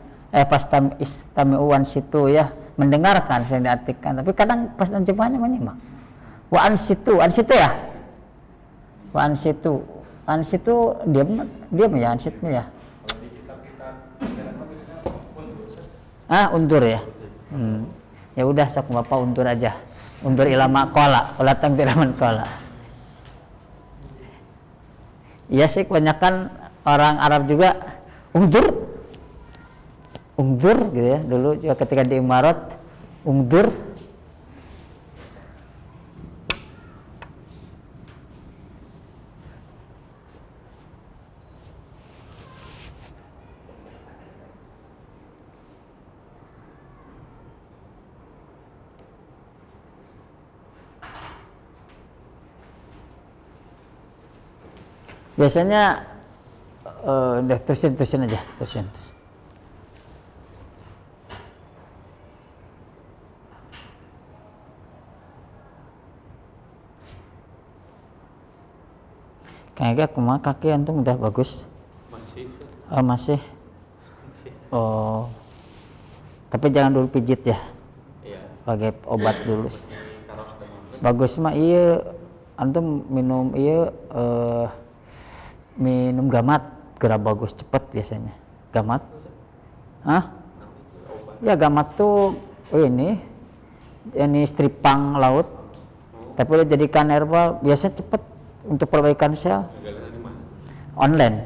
pas istami'uwan situ ya, mendengarkan sering diartikan, tapi kadang pas terjemahannya menyimak. Wa an situ ya, wa an situ diam ya, an situ ya. Undur ya. Ya udah, sok bapak undur aja, undur ilama kola, ulatang tiraman kola. Iya sih, kebanyakan orang Arab juga ungdur gitu ya, dulu juga ketika di Imarat ungdur. Biasanya terusin aja. Kayaknya kumaha kaki antum udah bagus. Masih. Oh, masih. Oh. Tapi jangan dulu pijit ya. Iya. Pakai obat dulu. Kalau sudah mampu. Bagus mah iya antum minum iya minum gamat gerak bagus cepet biasanya. Gamat? Hah? Ya gamat tuh ini stripang laut. Tapi udah jadikan herbal biasa cepet untuk perbaikan sel. Online.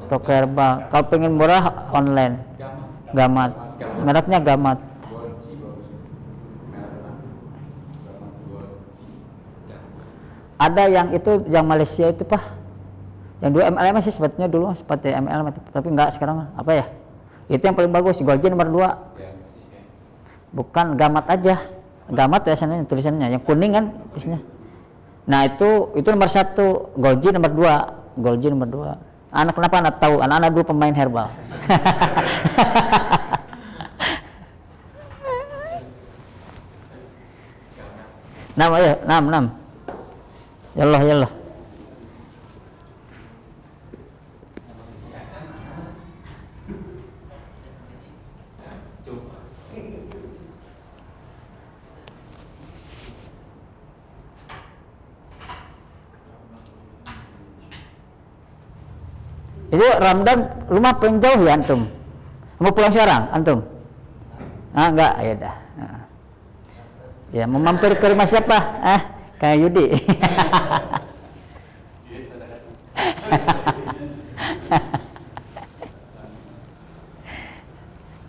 Toko herbal. Kalau pengen murah online. Gamat. Mereknya Gamat. Ada yang itu yang Malaysia itu Pak. Yang dulu MLM masih sebetulnya dulu seperti MLM tapi enggak sekarang apa ya? Itu yang paling bagus, Golgi nomor 2. Bukan Gamat aja. Gamat ya sananya tulisannya yang kuning kan isinya. Nah, itu nomor 1, Golgi nomor 2. Anak kenapa anak tahu? Anak-anak dulu pemain herbal. Nama ya, 6. Yallah. Itu Ramadan rumah paling jauh ya antum? Mau pulang sekarang antum? Enggak, ya dah. Ya, mau mampir ke rumah siapa? Kayak Yudi.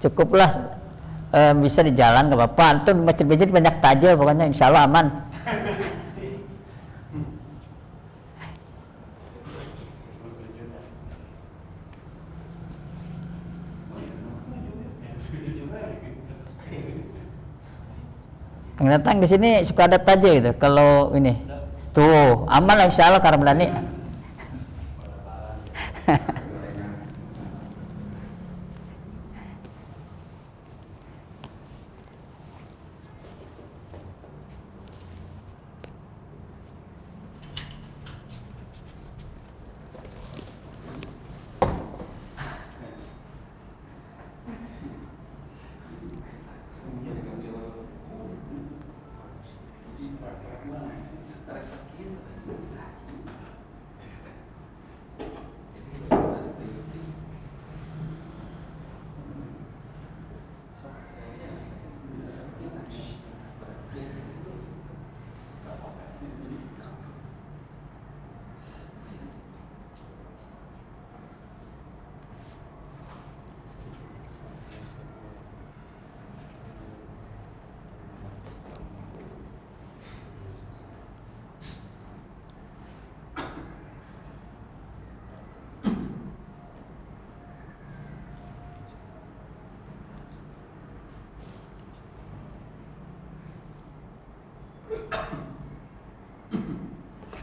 Cukuplah bisa di jalan nggak apa-apa. Antum masjid banyak tajil pokoknya insya Allah aman. Yang datang di sini suka ada tajil gitu. Kalau ini tuh aman lah insya Allah karena berani.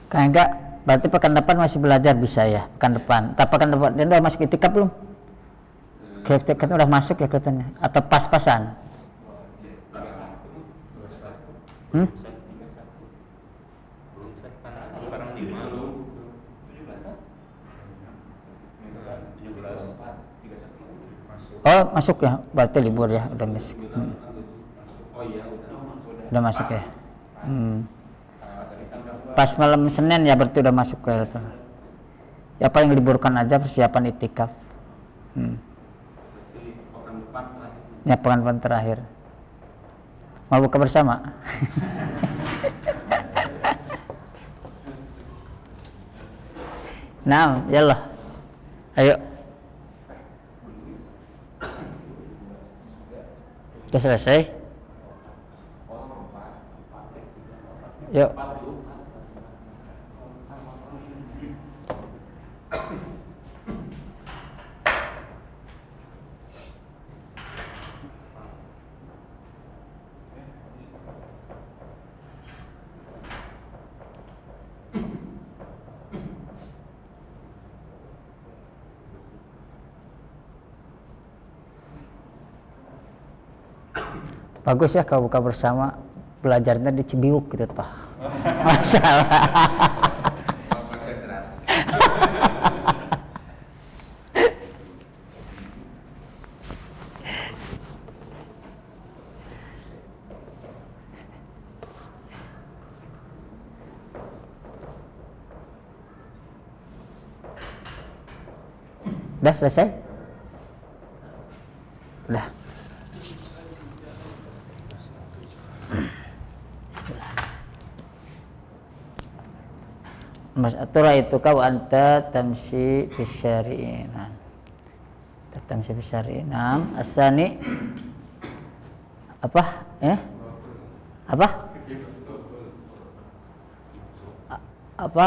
Kayak enggak, berarti pekan depan masih belajar bisa ya, pekan depan. Tapi pekan depan dia udah masuk itikaf belum? Kita udah masuk ya katanya, atau pas-pasan? Sekarang 5. Oh masuk ya, berarti libur ya, udah masuk. Udah masuk ya. Pas malam Senin ya berarti udah masuk ke itu. Ya paling liburkan aja persiapan itikaf. Ya pekan depan terakhir. Mau buka bersama? Naam, yallah. Ayo. Sudah selesai? Yuk. Bagus ya kalau buka bersama, belajarnya di Cibiuk gitu toh. Masya Allah. Konsentrasi. Udah selesai? Udah. Mas'atura itu kau anta tamsi bisyari'in. Tamsi bisyari'in. Asani apa? Apa? Apa?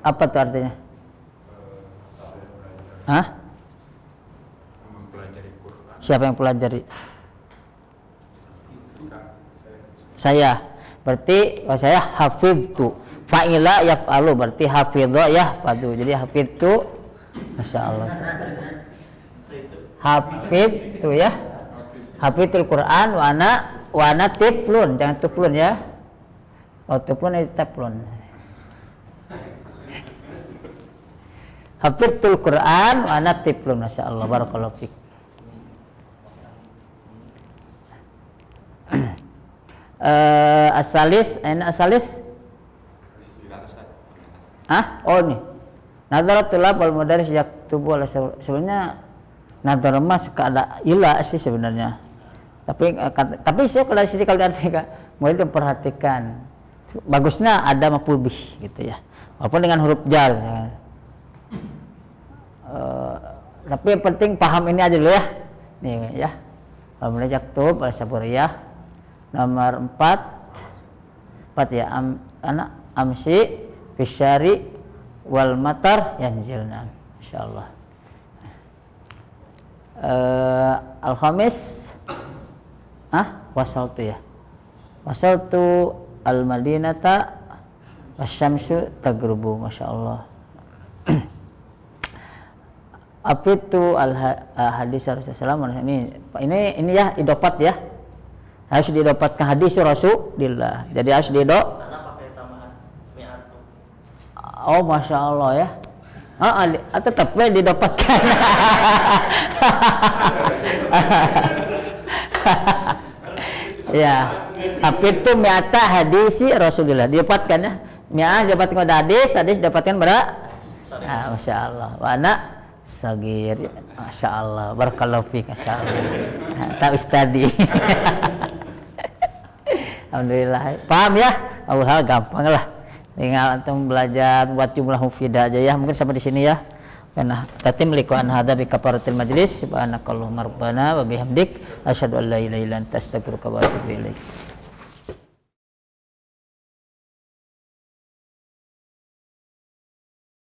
Apa tuh artinya? Hah? Mempelajari Quran. Siapa yang pelajari? Saya. Berarti saya hafidtu. Fa'ila yaf'alu, berarti hafidha yahfadu. Jadi hafidtu, Masya Allah. Hafidtu ya. Hafidtul Quran wa ana tiflun, jangan tuflun ya. Oh tuflun itu teflon. Hafidtul Quran wa ana tiflun, Masya Allah, barakallahu fiik. Asalis, asalis. Oh nih, nadharatul wal mudaris yaktubu ala sebenarnya nadhar mas suka ada ilah sih sebenarnya. Tapi saya kalau dari sisi kalau diartikan mulai diperhatikan. Bagusnya ada maf'ul bih gitu ya. Walaupun dengan huruf jar. Tapi yang penting paham ini aja dulu ya. Nih ya. Wal mudaris yaktub ala saburiyah. Nomor 4 ya anak amsi bisyari wal matar yanzilna, insyaallah. Al-khamis wasaltu ya. Wasaltu al-madinata wasyamsu tagrubu, masyaallah. Apa itu hadis Rasulullah ini ya idofat ya. Harus didapatkan hadis Rasulullah. Jadi harus oh, Masya Allah ya. Tetap didapatkan. Ya, tapi itu mi'ata hadisi Rasulullah didapatkan ya. Mi'ah didapatkan pada hadis didapatkan pada Masya Allah. Wana sagir, Masya Allah. Barakallahu fiik, Masya Allah. Tak ustadi. Alhamdulillah. Paham ya? Allah gampang lah. Tinggal antum belajar buat jumlah mufidah aja ya. Mungkin sampai di sini ya. Karena tatim liqa'an hadza bi kafaratil majlis. Subhanakallahumma rabbana wa bihamdik asyhadu an la ilaha illa anta astaghfiruka wa atubu ilaik.